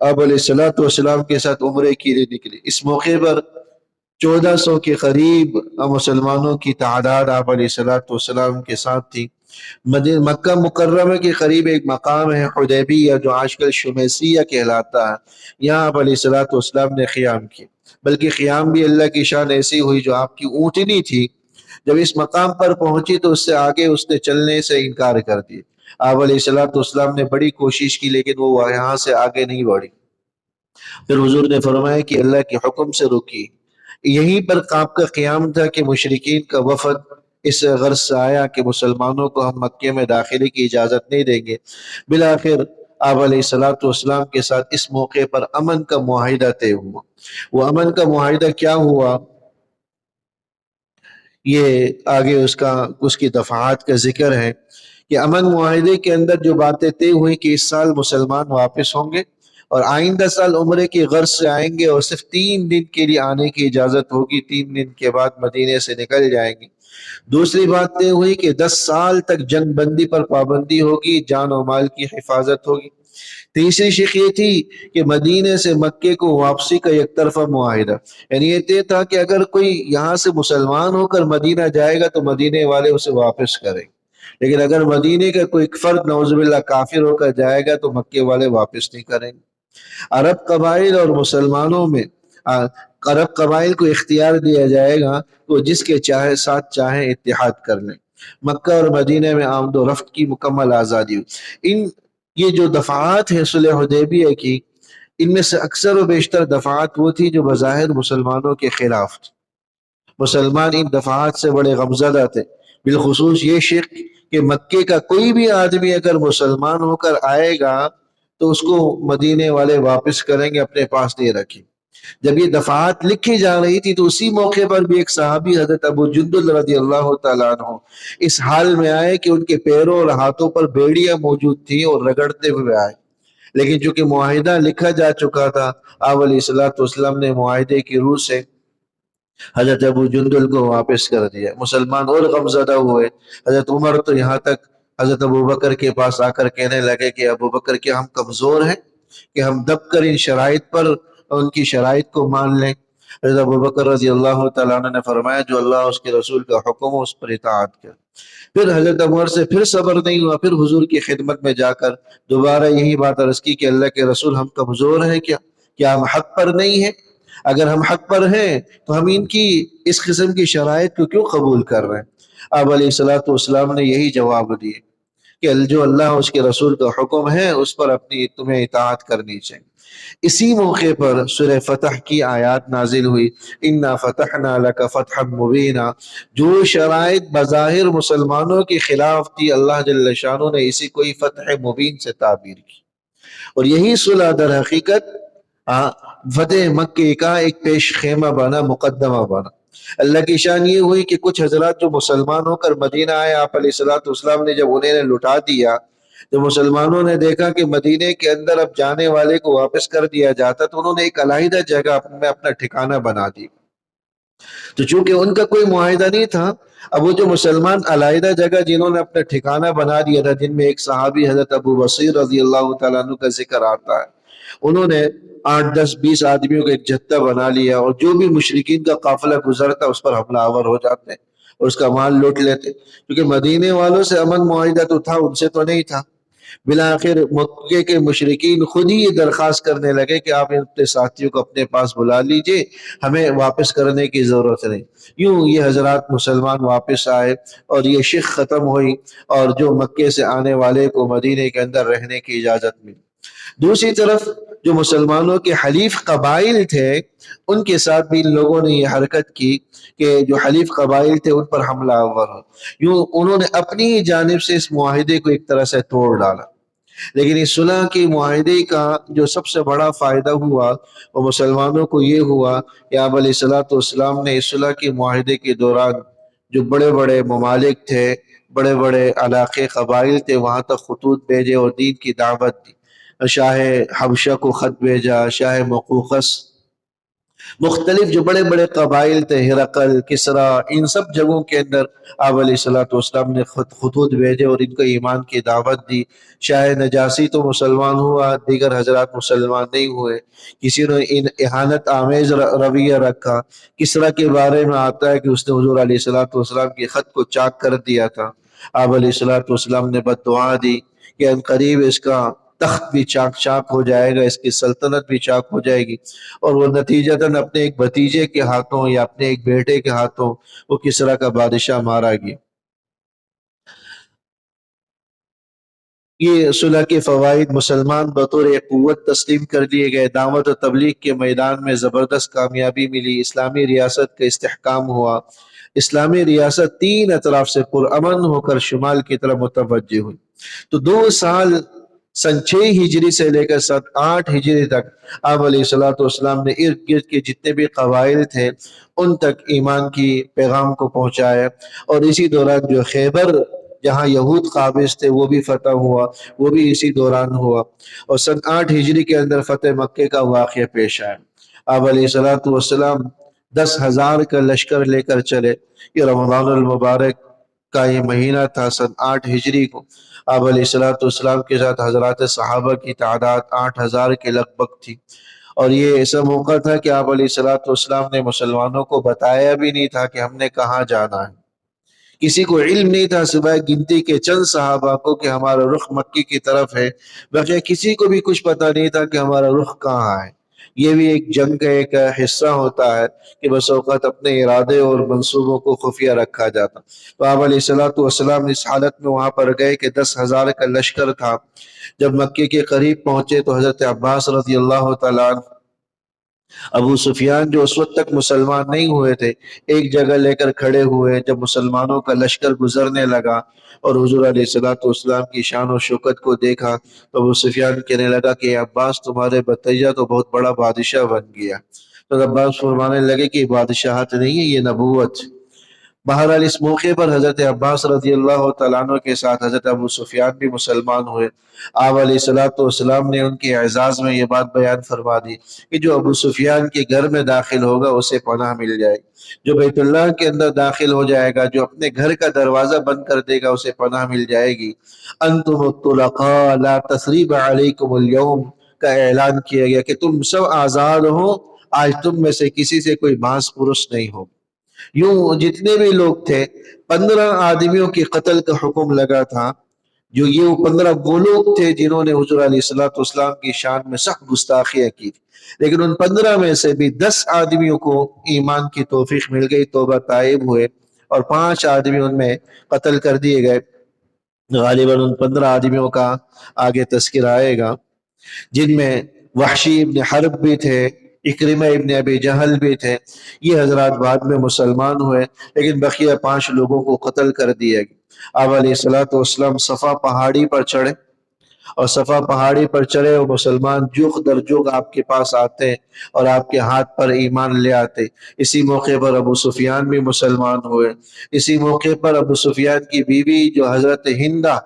آپ علیہ الصلوۃ والسلام کے ساتھ عمرے کے لیے نکلے۔ اس موقع پر 1400 کے قریب مسلمانوں کی تعداد آپ علیہ الصلوۃ والسلام کے ساتھ تھی۔ مکہ مکرمہ کے قریب ایک مقام ہے حدیبیہ، جو آج کل شمیسیہ کہلاتا ہے، یہاں آپ علیہ الصلوۃ والسلام نے قیام کیا۔ بلکہ قیام بھی اللہ کی شان ایسی ہوئی، جو آپ کی اونٹنی تھی جب اس مقام پر پہنچی تو اس سے آگے اس نے چلنے سے انکار کر دیا۔ آپ علیہ الصلوۃ والسلام نے بڑی کوشش کی، لیکن وہ یہاں سے آگے نہیں بڑھی۔ پھر حضور نے فرمایا کہ اللہ کے حکم سے رکی۔ یہیں پر آپ کا قیام تھا کہ مشرکین کا وفد اس غرض سے آیا کہ مسلمانوں کو ہم مکے میں داخلے کی اجازت نہیں دیں گے۔ بالآخر آپ علیہ الصلوۃ والسلام کے ساتھ اس موقع پر امن کا معاہدہ طے ہوا۔ وہ امن کا معاہدہ کیا ہوا، یہ آگے اس کی دفعات کا ذکر ہے کہ امن معاہدے کے اندر جو باتیں طے ہوئی کہ اس سال مسلمان واپس ہوں گے اور آئندہ سال عمرے کی غرض سے آئیں گے، اور صرف 3 دن کے لیے آنے کی اجازت ہوگی، 3 دن کے بعد مدینے سے نکل جائیں گے۔ دوسری بات طے ہوئی کہ 10 سال تک جنگ بندی پر پابندی ہوگی، جان و مال کی حفاظت ہوگی۔ تیسری شق یہ تھی کہ مدینے سے مکے کو واپسی کا یک طرفہ معاہدہ، یعنی یہ طے تھا کہ اگر کوئی یہاں سے مسلمان ہو کر مدینہ جائے گا تو مدینے والے اسے واپس کریں، لیکن اگر مدینے کا کوئی فرد نعوذ باللہ کافر ہو کر جائے گا تو مکے والے واپس نہیں کریں گے۔ عرب قبائل اور مسلمانوں میں عرب قبائل کو اختیار دیا جائے گا تو جس کے ساتھ چاہیں اتحاد کر لیں۔ مکہ اور مدینہ میں آمد و رفت کی مکمل آزادی ہوئی۔ یہ جو دفعات ہیں صلح حدیبیہ کی، ان میں سے اکثر و بیشتر دفعات وہ تھی جو بظاہر مسلمانوں کے خلاف تھی۔ مسلمان ان دفعات سے بڑے غمزدہ تھے، بالخصوص یہ شق کہ مکے کا کوئی بھی آدمی اگر مسلمان ہو کر آئے گا تو اس کو مدینے والے واپس کریں گے، اپنے پاس نہیں رکھیں۔ جب یہ دفعات لکھی جا رہی تھی تو اسی موقع پر بھی ایک صحابی حضرت ابو جندل رضی اللہ تعالیٰ عنہ اس حال میں آئے کہ ان کے پیروں اور ہاتھوں پر بیڑیاں موجود تھیں اور رگڑتے ہوئے آئے، لیکن چونکہ معاہدہ لکھا جا چکا تھا، آپ علیہ الصلوۃ والسلام نے معاہدے کی روح سے حضرت ابو جندل کو واپس کر دیا۔ مسلمان اور غمزدہ ہوئے۔ حضرت عمر تو یہاں تک حضرت ابو بکر کے پاس آ کر کہنے لگے کہ ابو بکر کیا ہم کمزور ہیں کہ ہم دب کر ان شرائط پر ان کی شرائط کو مان لیں؟ حضرت ابو بکر رضی اللہ تعالیٰ عنہ نے فرمایا جو اللہ اس کے رسول کا حکم ہو اس پر اطاعت کر۔ پھر حضرت عمر سے پھر صبر نہیں ہوا، پھر حضور کی خدمت میں جا کر دوبارہ یہی بات عرض کی کہ اللہ کے رسول ہم کمزور ہیں کیا ہم حق پر نہیں ہیں؟ اگر ہم حق پر ہیں تو ہم ان کی اس قسم کی شرائط کو کیوں قبول کر رہے ہیں؟ آپ علیہ الصلوۃ والسلام نے یہی جواب دیے کہ جو اللہ اس کے رسول کا حکم ہے اس پر اپنی تمہیں اطاعت کرنی چاہیے۔ اسی موقع پر سورہ فتح کی آیات نازل ہوئی، اِنَّا فَتَحْنَا لَكَ فَتْحًا مُبِينًا۔ جو شرائط بظاہر مسلمانوں کے خلاف تھی، اللہ جل شانہ نے اسی کوئی فتح مبین سے تعبیر کی، اور یہی صلح در حقیقت فتح مکہ کا ایک پیش خیمہ بنا، مقدمہ بنا۔ اللہ کی شان یہ ہوئی کہ کچھ حضرات جو مسلمان ہو کر مدینہ آئے، آپ علیہ الصلوۃ والسلام نے جب انہیں لٹا دیا تو مسلمانوں نے دیکھا کہ مدینے کے اندر اب جانے والے کو واپس کر دیا جاتا، تو انہوں نے ایک علیحدہ جگہ میں اپنا ٹھکانہ بنا دی۔ تو چونکہ ان کا کوئی معاہدہ نہیں تھا، اب وہ جو مسلمان علیحدہ جگہ جنہوں نے اپنا ٹھکانہ بنا دیا تھا، جن میں ایک صحابی حضرت ابو بصیر رضی اللہ تعالیٰ عنہ کا ذکر آتا ہے، انہوں نے 8 10 20 آدمیوں کا ایک جتھا بنا لیا، اور جو بھی مشرکین کا قافلہ گزرتا اس پر حملہ آور ہو جاتے اور اس کا مال لوٹ لیتے، کیونکہ مدینے والوں سے امن معاہدہ تو تھا، ان سے تو نہیں تھا۔ بالآخر مکے کے مشرکین خود ہی یہ درخواست کرنے لگے کہ آپ اپنے ساتھیوں کو اپنے پاس بلا لیجئے، ہمیں واپس کرنے کی ضرورت نہیں۔ یوں یہ حضرات مسلمان واپس آئے اور یہ شک ختم ہوئی، اور جو مکے سے آنے والے کو مدینے کے اندر رہنے کی اجازت ملی۔ دوسری طرف جو مسلمانوں کے حلیف قبائل تھے ان کے ساتھ بھی ان لوگوں نے یہ حرکت کی کہ جو حلیف قبائل تھے ان پر حملہ آور ہو، یوں انہوں نے اپنی جانب سے اس معاہدے کو ایک طرح سے توڑ ڈالا۔ لیکن اس صلح کی معاہدے کا جو سب سے بڑا فائدہ ہوا وہ مسلمانوں کو یہ ہوا کہ آپ علیہ الصلوۃ والسلام نے اس صلح کے معاہدے کے دوران جو بڑے بڑے ممالک تھے، بڑے بڑے علاقے قبائل تھے، وہاں تک خطوط بھیجے اور دین کی دعوت دی۔ شاہ حبشہ کو خط بھیجا، شاہ مقوقس، مختلف جو بڑے بڑے قبائل تھے، ہرقل، کسرا، ان سب جگہوں کے اندر آپ علیہ الصلوۃ والسلام نے خطوط بھیجے اور ان کو ایمان کی دعوت دی۔ شاہ نجاسی تو مسلمان ہوا، دیگر حضرات مسلمان نہیں ہوئے، کسی نے اہانت آمیز رویہ رکھا۔ کسرا کے بارے میں آتا ہے کہ اس نے حضور علیہ الصلوۃ والسلام کے خط کو چاک کر دیا تھا۔ آپ علیہ الصلوۃ والسلام نے بد دعا دی کہ ان قریب اس کا تخت بھی چاک چاک ہو جائے گا، اس کی سلطنت بھی چاک ہو جائے گی، اور وہ نتیجتاً اپنے ایک بھتیجے کے ہاتھوں یا اپنے ایک بیٹے کے ہاتھوں وہ کسرا کا بادشاہ مارا گیا۔ یہ صلح کے فوائد مسلمان بطور ایک قوت تسلیم کر لیے گئے، دعوت و تبلیغ کے میدان میں زبردست کامیابی ملی، اسلامی ریاست کا استحکام ہوا، اسلامی ریاست تین اطراف سے پرامن ہو کر شمال کی طرف متوجہ ہوئی۔ تو 2 سال سن 6 ہجری سے لے کر سن 8 ہجری تک آپ علیہ الصلوۃ والسلام نے ارد گرد کے جتنے بھی قبائل تھے ان تک ایمان کی پیغام کو پہنچایا، اور اسی دوران جو خیبر جہاں یہود قابض تھے وہ بھی فتح ہوا، وہ بھی اسی دوران ہوا، اور سن 8 ہجری کے اندر فتح مکے کا واقعہ پیش آیا۔ آپ علیہ الصلوۃ والسلام 10,000 کا لشکر لے کر چلے۔ یہ رمضان المبارک کا یہ مہینہ تھا، سن 8 ہجری کو آپ علیہ الصلوۃ والسلام کے ساتھ حضرات صحابہ کی تعداد 8,000 کے لگ بھگ تھی، اور یہ ایسا موقع تھا کہ آپ علیہ الصلوۃ والسلام نے مسلمانوں کو بتایا بھی نہیں تھا کہ ہم نے کہاں جانا ہے۔ کسی کو علم نہیں تھا سوائے گنتی کے چند صحابہ کو کہ ہمارا رخ مکی کی طرف ہے، بقیہ کسی کو بھی کچھ پتہ نہیں تھا کہ ہمارا رخ کہاں ہے۔ یہ بھی ایک جنگ کا ایک حصہ ہوتا ہے کہ بس اوقات اپنے ارادے اور منصوبوں کو خفیہ رکھا جاتا۔ تو آپ علیہ الصلوۃ والسلام اس حالت میں وہاں پر گئے کہ 10,000 کا لشکر تھا۔ جب مکے کے قریب پہنچے تو حضرت عباس رضی اللہ تعالیٰ عنہ، ابو سفیان جو اس وقت تک مسلمان نہیں ہوئے تھے، ایک جگہ لے کر کھڑے ہوئے۔ جب مسلمانوں کا لشکر گزرنے لگا اور حضور علیہ الصلوۃ والسلام کی شان و شوکت کو دیکھا تو ابو سفیان کہنے لگا کہ عباس تمہارے بھتیجا تو بہت بڑا بادشاہ بن گیا۔ تو عباس فرمانے لگے کہ یہ بادشاہت نہیں ہے، یہ نبوت۔ بہرحال اس موقع پر حضرت عباس رضی اللہ تعالیٰ عنہ کے ساتھ حضرت ابو سفیان بھی مسلمان ہوئے۔ آپ علیہ الصلوۃ والسلام نے ان کے اعزاز میں یہ بات بیان فرما دی کہ جو ابو سفیان کے گھر میں داخل ہوگا اسے پناہ مل جائے گی، جو بیت اللہ کے اندر داخل ہو جائے گا، جو اپنے گھر کا دروازہ بند کر دے گا اسے پناہ مل جائے گی۔ انتم الطلقاء لا تثریب علیکم اليوم کا اعلان کیا گیا کہ تم سب آزاد ہو، آج تم میں سے کسی سے کوئی باس پرس نہیں ہو۔ یوں جتنے بھی لوگ تھے 15 آدمیوں کے قتل کا حکم لگا تھا، جو یہ 15 وہ لوگ تھے جنہوں نے حضور علیہ الصلوۃ والسلام کی شان میں سخت گستاخیاں کی تھی، لیکن ان 15 میں سے بھی 10 آدمیوں کو ایمان کی توفیق مل گئی، توبہ طائب ہوئے، اور 5 آدمی ان میں قتل کر دیے گئے۔ غالباً ان 15 آدمیوں کا آگے تذکرہ آئے گا، جن میں وحشی ابن حرب بھی تھے، اکرمہ ابن ابی جہل بھی تھے۔ یہ حضرات بعد میں مسلمان ہوئے، لیکن بقیہ 5 لوگوں کو قتل کر دیا گیا۔ آپ علیہ الصلوۃ والسلام صفا پہاڑی پر چڑھے، اور صفا پہاڑی پر چڑھے اور مسلمان جوخ در جوخ آپ کے پاس آتے اور آپ کے ہاتھ پر ایمان لے آتے۔ اسی موقع پر ابو سفیان بھی مسلمان ہوئے۔ اسی موقع پر ابو سفیان کی بیوی جو حضرت ہندہ،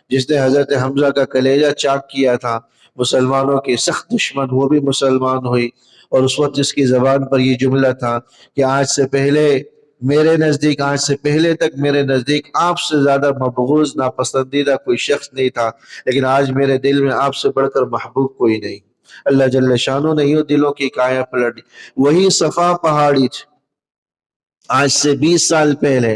جس نے حضرت حمزہ کا کلیجہ چاک کیا تھا، مسلمانوں کی سخت دشمن، وہ بھی مسلمان ہوئی، اور اس وقت اس کی زبان پر یہ جملہ تھا کہ آج سے پہلے میرے نزدیک، آج سے پہلے تک میرے نزدیک آپ سے زیادہ مبغوض، ناپسندیدہ کوئی شخص نہیں تھا، لیکن آج میرے دل میں آپ سے بڑھ کر محبوب کوئی نہیں۔ اللہ جل شانہ نے یوں دلوں کی کایا پلٹ دی۔ وہی صفا پہاڑی تھی، آج سے 20 سال پہلے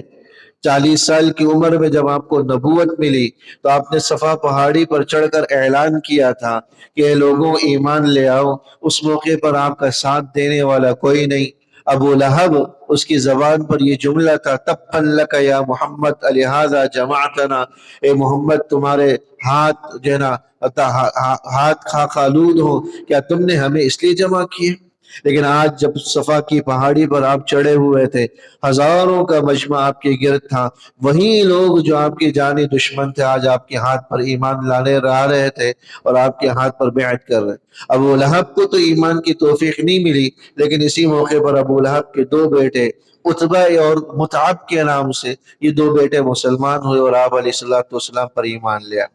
40 سال کی عمر میں جب آپ کو نبوت ملی تو آپ نے صفا پہاڑی پر چڑھ کر اعلان کیا تھا کہ اے لوگوں ایمان لے آؤ۔ اس موقع پر آپ کا ساتھ دینے والا کوئی نہیں۔ ابو لہب، اس کی زبان پر یہ جملہ تھا، تبا لک یا محمد لہذا جمعتنا، اے محمد تمہارے ہاتھ جو ہے نا ہاتھ خاخالود ہو، کیا تم نے ہمیں اس لیے جمع کیے؟ لیکن آج جب صفا کی پہاڑی پر آپ چڑھے ہوئے تھے، ہزاروں کا مجمع آپ کے گرد تھا، وہی لوگ جو آپ کے جانی دشمن تھے آج آپ کے ہاتھ پر ایمان لانے آ رہے تھے اور آپ کے ہاتھ پر بیعت کر رہے۔ ابو لہب کو تو ایمان کی توفیق نہیں ملی، لیکن اسی موقع پر ابو لہب کے 2 بیٹے عتبہ اور متعب کے نام سے یہ 2 بیٹے مسلمان ہوئے اور آپ علیہ السلام پر ایمان لیا۔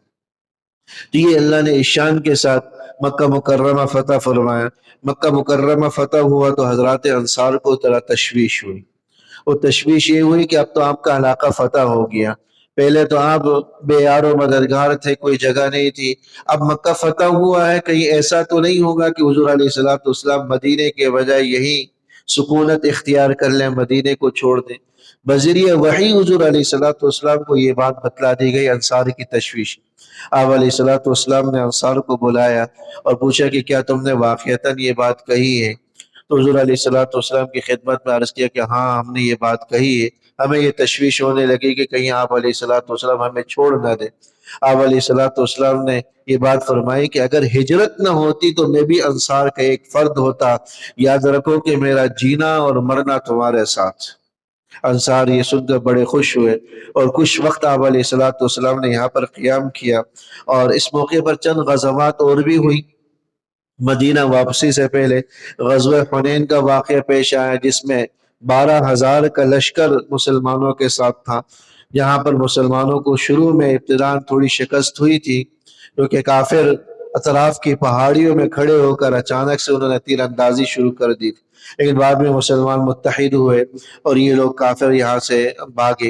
تو یہ اللہ نے شان کے ساتھ مکہ مکرمہ فتح فرمایا۔ مکہ مکرمہ فتح ہوا تو حضرات انصار کو ذرا تشویش ہوئی، اور تشویش یہ ہوئی کہ اب تو آپ کا علاقہ فتح ہو گیا۔ پہلے تو آپ بے یار و مددگار تھے، کوئی جگہ نہیں تھی، اب مکہ فتح ہوا ہے، کہیں ایسا تو نہیں ہوگا کہ حضور علیہ السلام مدینے کے بجائے یہی سکونت اختیار کر لیں، مدینے کو چھوڑ دیں۔ بذریعہ وحی حضور علیہ السلام کو یہ بات بتلا دی گئی، انصار کی تشویش۔ آپ علیہ السلام نے انصار کو بلایا اور پوچھا کہ کیا تم نے واقعتاً یہ بات کہی ہے؟ تو حضور علیہ السلام کی خدمت میں عرض کیا کہ ہاں ہم نے یہ بات کہی ہے۔ ہمیں یہ تشویش ہونے لگی کہ کہیں آپ علیہ السلام ہمیں چھوڑ نہ دے۔ آپ علیہ السلام نے یہ بات فرمائی کہ اگر ہجرت نہ ہوتی تو میں بھی انصار کا ایک فرد ہوتا، یاد رکھو کہ میرا جینا اور مرنا تمہارے ساتھ۔ انصار یہ سن کر بڑے خوش ہوئے، اور کچھ وقت آپ علیہ السلام نے یہاں پر قیام کیا، اور اس موقع پر چند غزوات اور بھی ہوئی۔ مدینہ واپسی سے پہلے غزوہ حنین کا واقعہ پیش آیا، جس میں 12,000 کا لشکر مسلمانوں کے ساتھ تھا۔ یہاں پر مسلمانوں کو شروع میں ابتداءً تھوڑی شکست ہوئی تھی، کیونکہ کافر اطراف کی پہاڑیوں میں کھڑے ہو کر اچانک سے انہوں نے تیر اندازی شروع کر دی تھی، لیکن بعد میں مسلمان متحد ہوئے اور یہ لوگ کافر یہاں سے بھاگے۔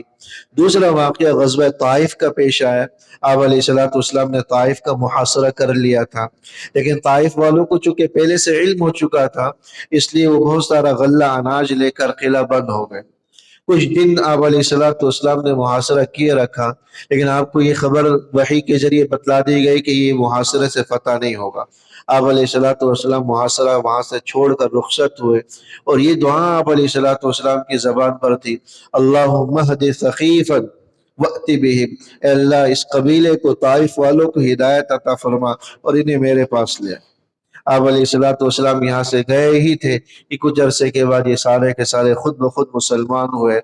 دوسرا واقعہ غزوہ طائف کا پیش آیا۔ آپ علیہ السلام نے طائف کا محاصرہ کر لیا تھا، لیکن طائف والوں کو چونکہ پہلے سے علم ہو چکا تھا، اس لیے وہ بہت سارا غلہ اناج لے کر قلعہ بند ہو گئے۔ کچھ دن آپ علیہ السلام نے محاصرہ کیے رکھا، لیکن آپ کو یہ خبر وحی کے ذریعے بتلا دی گئی کہ یہ محاصرے سے فتح نہیں ہوگا۔ آپ علیہ السلام محاصرہ وہاں سے چھوڑ کر رخصت ہوئے، اور یہ دعا آپ علیہ السلام کی زبان پر تھی، اللہم اہد ثقیفا وَأْتِ بِهِمْ، اے اللہ اس قبیلے کو، طائف والوں کو ہدایت عطا فرما اور انہیں میرے پاس لے۔ آپ علیہ السلام یہاں سے گئے ہی تھے کہ کچھ عرصے کے بعد یہ سارے کے سارے خود بخود مسلمان ہوئے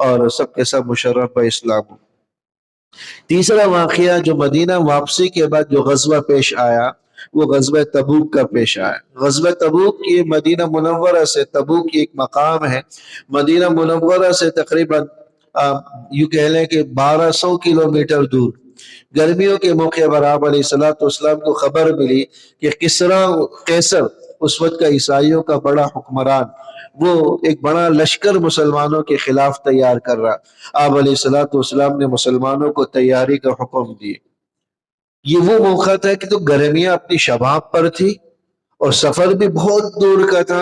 اور سب کے سب مشرف بہ اسلام ہوئے۔ تیسرا واقعہ جو مدینہ واپسی کے بعد جو غزوہ پیش آیا، وہ غزوہ تبوک کا پیش آیا۔ غزوہ تبوک یہ مدینہ منورہ سے، تبوک ایک مقام ہے مدینہ منورہ سے تقریباً یوں کہہ لیں کہ 1200 کلومیٹر دور۔ گرمیوں کے موقع پر آپ علیہ السلام کو خبر ملی کہ قیصر اس وقت کا عیسائیوں کا بڑا حکمران، وہ ایک بڑا لشکر مسلمانوں کے خلاف تیار کر رہا۔ آپ علیہ السلام نے مسلمانوں کو تیاری کا حکم دیے۔ یہ وہ موقع تھا کہ تو گرمیاں اپنی شباب پر تھی اور سفر بھی بہت دور کا تھا،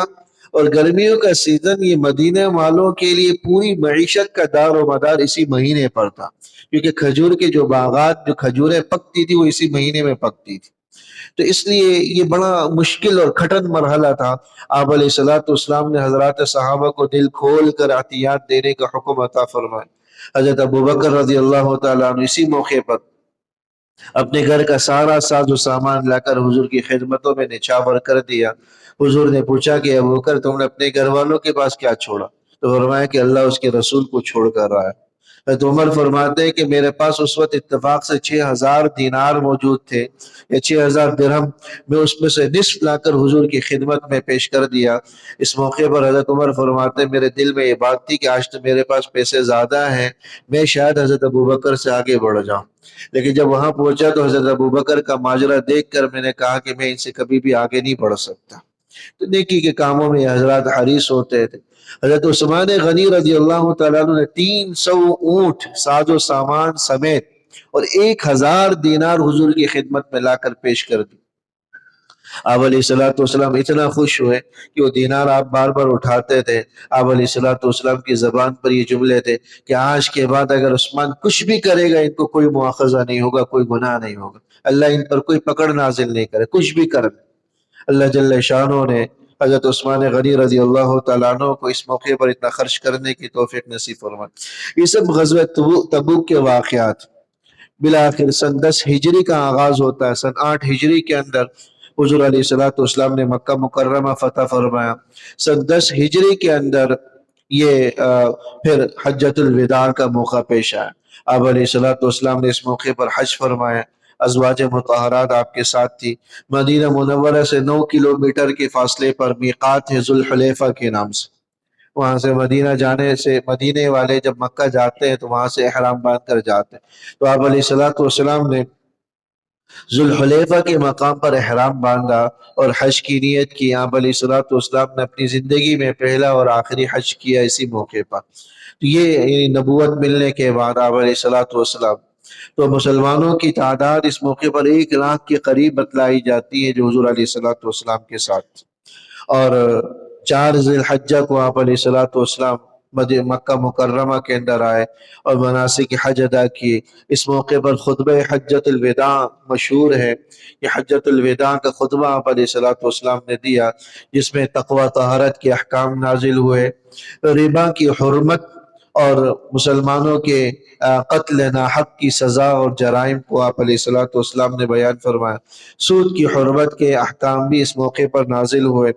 اور گرمیوں کا سیزن یہ مدینہ والوں کے لیے پوری معیشت کا دار و مدار اسی مہینے پر تھا، کیونکہ کھجور کے جو باغات، جو کھجوریں پکتی تھی وہ اسی مہینے میں پکتی تھی، تو اس لیے یہ بڑا مشکل اور کھٹن مرحلہ تھا۔ آپ علیہ السلام نے حضرات صحابہ کو دل کھول کر عطیات دینے کا حکم عطا فرمایا۔ حضرت ابوبکر رضی اللہ تعالیٰ عنہ اسی موقع پر اپنے گھر کا سارا ساز و سامان لا کر حضور کی خدمتوں میں نچھاور کر دیا۔ حضور نے پوچھا کہ ابوبکر تم نے اپنے گھر والوں کے پاس کیا چھوڑا؟ تو فرمایا کہ اللہ اس کے رسول کو چھوڑ کر رہا ہے۔ حضرت عمر فرماتے ہیں کہ میرے پاس اس وقت اتفاق سے 6,000 دینار موجود تھے یا 6,000 درہم، میں اس میں سے نصف لا کر حضور کی خدمت میں پیش کر دیا۔ اس موقع پر حضرت عمر فرماتے ہیں میرے دل میں یہ بات تھی کہ آج تو میرے پاس پیسے زیادہ ہیں، میں شاید حضرت ابوبکر سے آگے بڑھ جاؤں، لیکن جب وہاں پہنچا تو حضرت ابوبکر کا ماجرا دیکھ کر میں نے کہا کہ میں ان سے کبھی بھی آگے نہیں بڑھ سکتا۔ تو نیکی کے کاموں میں حضرات حریص ہوتے تھے۔ حضرت عثمان غنی رضی اللہ تعالیٰ عنہ نے 300 اونٹ ساز و سامان سمیت اور 1,000 دینار حضور کی خدمت میں لا کر پیش کر دی۔ آپ علیہ الصلوۃ والسلام اتنا خوش ہوئے کہ وہ دینار آپ بار بار اٹھاتے تھے. آپ علیہ الصلوۃ والسلام کی زبان پر یہ جملے تھے کہ آج کے بعد اگر عثمان کچھ بھی کرے گا ان کو کوئی مواخذہ نہیں ہوگا، کوئی گناہ نہیں ہوگا، اللہ ان پر کوئی پکڑ نازل نہیں کرے، کچھ بھی کر. اللہ جل شانہ نے حضرت عثمان غنی رضی اللہ تعالیٰ عنہ کو اس موقع پر اتنا خرچ کرنے کی توفیق نصیب فرمائے. یہ سب غزوہ تبوک کے واقعات. بالآخر سن 10 ہجری کا آغاز ہوتا ہے. سن 8 ہجری کے اندر حضور علیہ الصلوۃ والسلام نے مکہ مکرمہ فتح فرمایا. سن 10 ہجری کے اندر یہ پھر حجۃ الوداع کا موقع پیش آیا. آپ علیہ الصلوۃ والسلام نے اس موقع پر حج فرمایا. ازواج مطہرات آپ کے ساتھ تھی. مدینہ منورہ سے 9 کلومیٹر کے فاصلے پر میقات ہے ذوالحلیفہ کے نام سے. وہاں سے مدینہ جانے سے، مدینے والے جب مکہ جاتے ہیں تو وہاں سے احرام باندھ کر جاتے ہیں. تو آپ علیہ الصلوۃ والسلام نے ذوالحلیفہ کے مقام پر احرام باندھا اور حج کی نیت کی. آپ علیہ الصلوۃ والسلام نے اپنی زندگی میں پہلا اور آخری حج کیا اسی موقع پر. تو یہ نبوت ملنے کے بعد آپ علیہ الصلوۃ والسلام تو مسلمانوں کی تعداد اس موقع پر 1 لاکھ کے قریب بتلائی جاتی ہے جو حضور علیہ الصلوۃ والسلام کے ساتھ. اور 4 ذی الحجہ کو آپ علیہ الصلوۃ والسلام مکہ مکرمہ کے اندر آئے اور مناسک حج ادا کیے. اس موقع پر خطبہ حجۃ الوداع مشہور ہے. یہ حجۃ الوداع کا خطبہ آپ علیہ الصلوۃ والسلام نے دیا جس میں تقوی طہارت کے احکام نازل ہوئے، ربا کی حرمت اور مسلمانوں کے قتل ناحق کی سزا اور جرائم کو آپ علیہ الصلوۃ والسلام نے بیان فرمایا. سود کی حرمت کے احکام بھی اس موقع پر نازل ہوئے.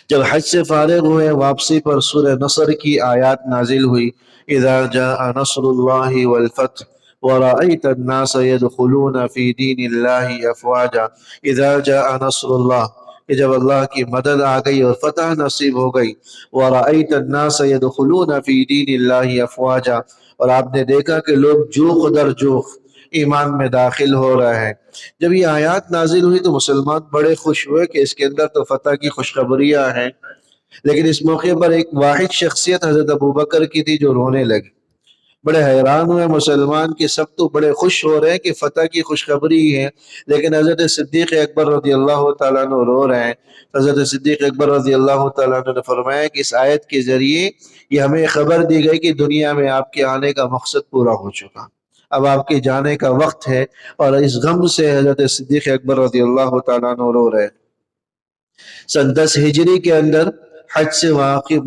جب حج سے فارغ ہوئے واپسی پر سورہ نصر کی آیات نازل ہوئی. اذا جاء نصر اللہ والفتح ورأيت الناس يدخلون في دین اللہ افواجا. اذا جاء نصر اللہ، کہ جب اللہ کی مدد آ گئی اور فتح نصیب ہو گئی. ورأيت الناس يدخلون في دین اللہ افواجا، اور آپ نے دیکھا کہ لوگ جوخ در جوخ ایمان میں داخل ہو رہے ہیں. جب یہ آیات نازل ہوئی تو مسلمان بڑے خوش ہوئے کہ اس کے اندر تو فتح کی خوشخبریاں ہیں. لیکن اس موقع پر ایک واحد شخصیت حضرت ابوبکر کی تھی جو رونے لگی. بڑے حیران ہوئے مسلمان کہ سب تو بڑے خوش ہو رہے ہیں کہ فتح کی خوشخبری ہے، لیکن حضرت صدیق اکبر رضی اللہ تعالیٰ عنہ رو رہے ہیں. حضرت صدیق اکبر رضی اللہ تعالیٰ عنہ نے فرمایا کہ اس آیت کے ذریعے یہ ہمیں خبر دی گئی کہ دنیا میں آپ کے آنے کا مقصد پورا ہو چکا، اب آپ کے جانے کا وقت ہے. اور اس غم سے حضرت صدیق اکبر رضی اللہ تعالیٰ عنہ رو رہے. سن 10 ہجری کے اندر حج سے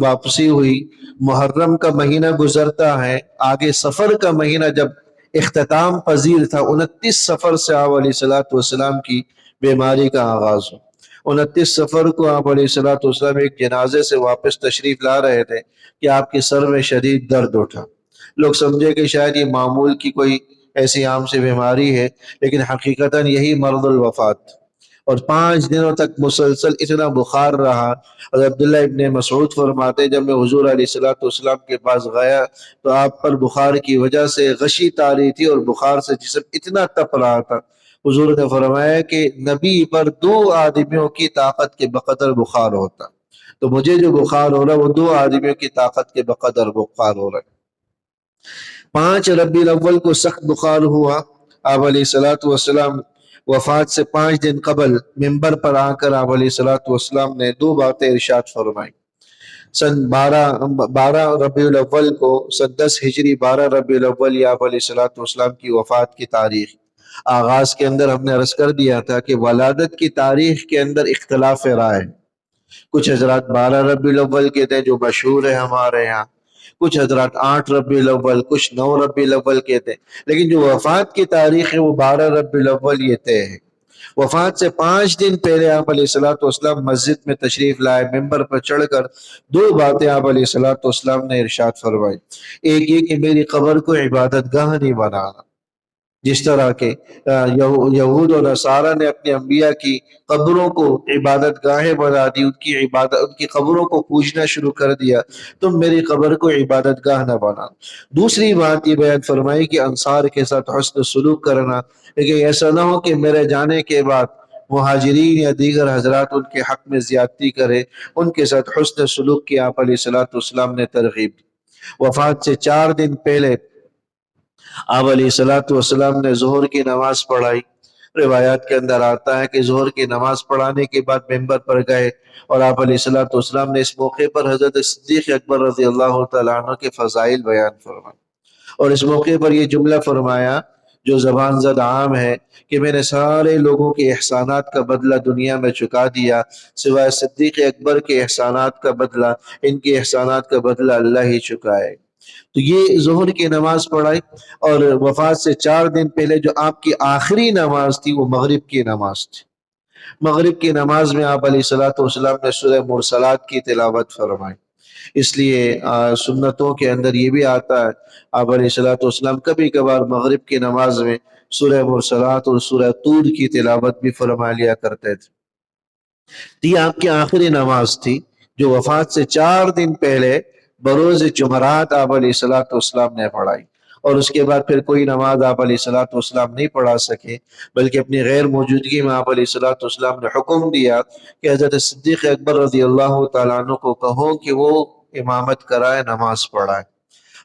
واپسی ہوئی. محرم کا مہینہ گزرتا ہے، آگے سفر کا مہینہ جب اختتام پذیر تھا. 29 سفر سے آپ علیہ الصلوۃ والسلام کی بیماری کا آغاز ہو. 29 سفر کو آپ علیہ الصلوۃ والسلام ایک جنازے سے واپس تشریف لا رہے تھے کہ آپ کے سر میں شدید درد اٹھا. لوگ سمجھے کہ شاید یہ معمول کی کوئی ایسی عام سی بیماری ہے، لیکن حقیقتاً یہی مرض الوفات. اور 5 دنوں تک مسلسل اتنا بخار رہا. اور عبداللہ ابن مسعود فرماتے جب میں حضور علیہ الصلوۃ والسلام کے پاس گیا تو آپ پر بخار کی وجہ سے غشی طاری تھی اور بخار سے جسم اتنا تپ رہا تھا. حضور نے فرمایا کہ نبی پر 2 آدمیوں کی طاقت کے بقدر بخار ہوتا، تو مجھے جو بخار ہو رہا ہے وہ 2 آدمیوں کی طاقت کے بقدر بخار ہو رہا ہے. 5 ربیع الاول کو سخت بخار ہوا. آپ علیہ الصلوۃ والسلام وفات سے 5 دن قبل منبر پر آ کر آپ علیہ الصلوۃ والسلام نے 2 باتیں ارشاد فرمائیں. سن 12 ربیع الاول کو، سن 10 ہجری 12 ربیع الاول یہ آپ علیہ الصلوۃ والسلام کی وفات کی تاریخ. آغاز کے اندر ہم نے عرض کر دیا تھا کہ ولادت کی تاریخ کے اندر اختلاف رائے. کچھ حضرات 12 ربیع الاول کہتے ہیں جو مشہور ہے ہمارے یہاں، کچھ حضرات 8 ربیع الاول، کچھ 9 ربیع الاول کہتے ہیں، لیکن جو وفات کی تاریخ ہے وہ 12 ربیع الاول یہ طے ہے. وفات سے 5 دن پہلے آپ علیہ الصلوۃ والسلام مسجد میں تشریف لائے. ممبر پر چڑھ کر 2 باتیں آپ علیہ الصلوۃ والسلام نے ارشاد فرمائی. ایک یہ کہ میری قبر کو عبادت گاہ نہیں بنانا، جس طرح کہ یہود و نصارہ نے اپنے انبیاء کی قبروں کو عبادت گاہیں بنا دی، ان کی قبروں کو پوجنا شروع کر دیا. تم میری قبر کو عبادت گاہ نہ بنا. دوسری بات یہ بیان فرمائی کہ انصار کے ساتھ حسن سلوک کرنا، لیکن ایسا نہ ہو کہ میرے جانے کے بعد مہاجرین یا دیگر حضرات ان کے حق میں زیادتی کرے. ان کے ساتھ حسن سلوک کی آپ علیہ الصلوۃ والسلام نے ترغیب دی. وفات سے 4 دن پہلے آپ علیہ الصلوۃ والسلام نے ظہر کی نماز پڑھائی. روایات کے اندر آتا ہے کہ ظہر کی نماز پڑھانے کے بعد ممبر پر گئے اور آپ علیہ الصلوۃ والسلام نے اس موقع پر حضرت صدیق اکبر رضی اللہ تعالیٰ عنہ کے فضائل بیان فرمائے، اور اس موقع پر یہ جملہ فرمایا جو زبان زد عام ہے کہ میں نے سارے لوگوں کے احسانات کا بدلہ دنیا میں چکا دیا سوائے صدیق اکبر کے احسانات کا بدلہ، ان کے احسانات کا بدلہ اللہ ہی چکائے۔ تو یہ ظہر کی نماز پڑھائی، اور وفات سے 4 دن پہلے جو آپ کی آخری نماز تھی وہ مغرب کی نماز تھی۔ مغرب کی نماز میں آپ علیہ الصلوۃ والسلام نے سورہ مرسلات کی تلاوت فرمائی۔ اس لیے سنتوں کے اندر یہ بھی آتا ہے، آپ علیہ الصلوۃ والسلام کبھی کبھار مغرب کی نماز میں سورہ مرسلات اور سورہ طور کی تلاوت بھی فرما لیا کرتے تھے۔ یہ آپ کی آخری نماز تھی جو وفات سے 4 دن پہلے بروز جمعرات آپ علیہ الصلوۃ والسلام نے پڑھائی، اور اس کے بعد پھر کوئی نماز آپ علیہ الصلوۃ والسلام نہیں پڑھا سکے، بلکہ اپنی غیر موجودگی میں آپ علیہ الصلوۃ والسلام نے حکم دیا کہ حضرت صدیق اکبر رضی اللہ تعالیٰ عنہ کو کہو کہ وہ امامت کرائے، نماز پڑھائے۔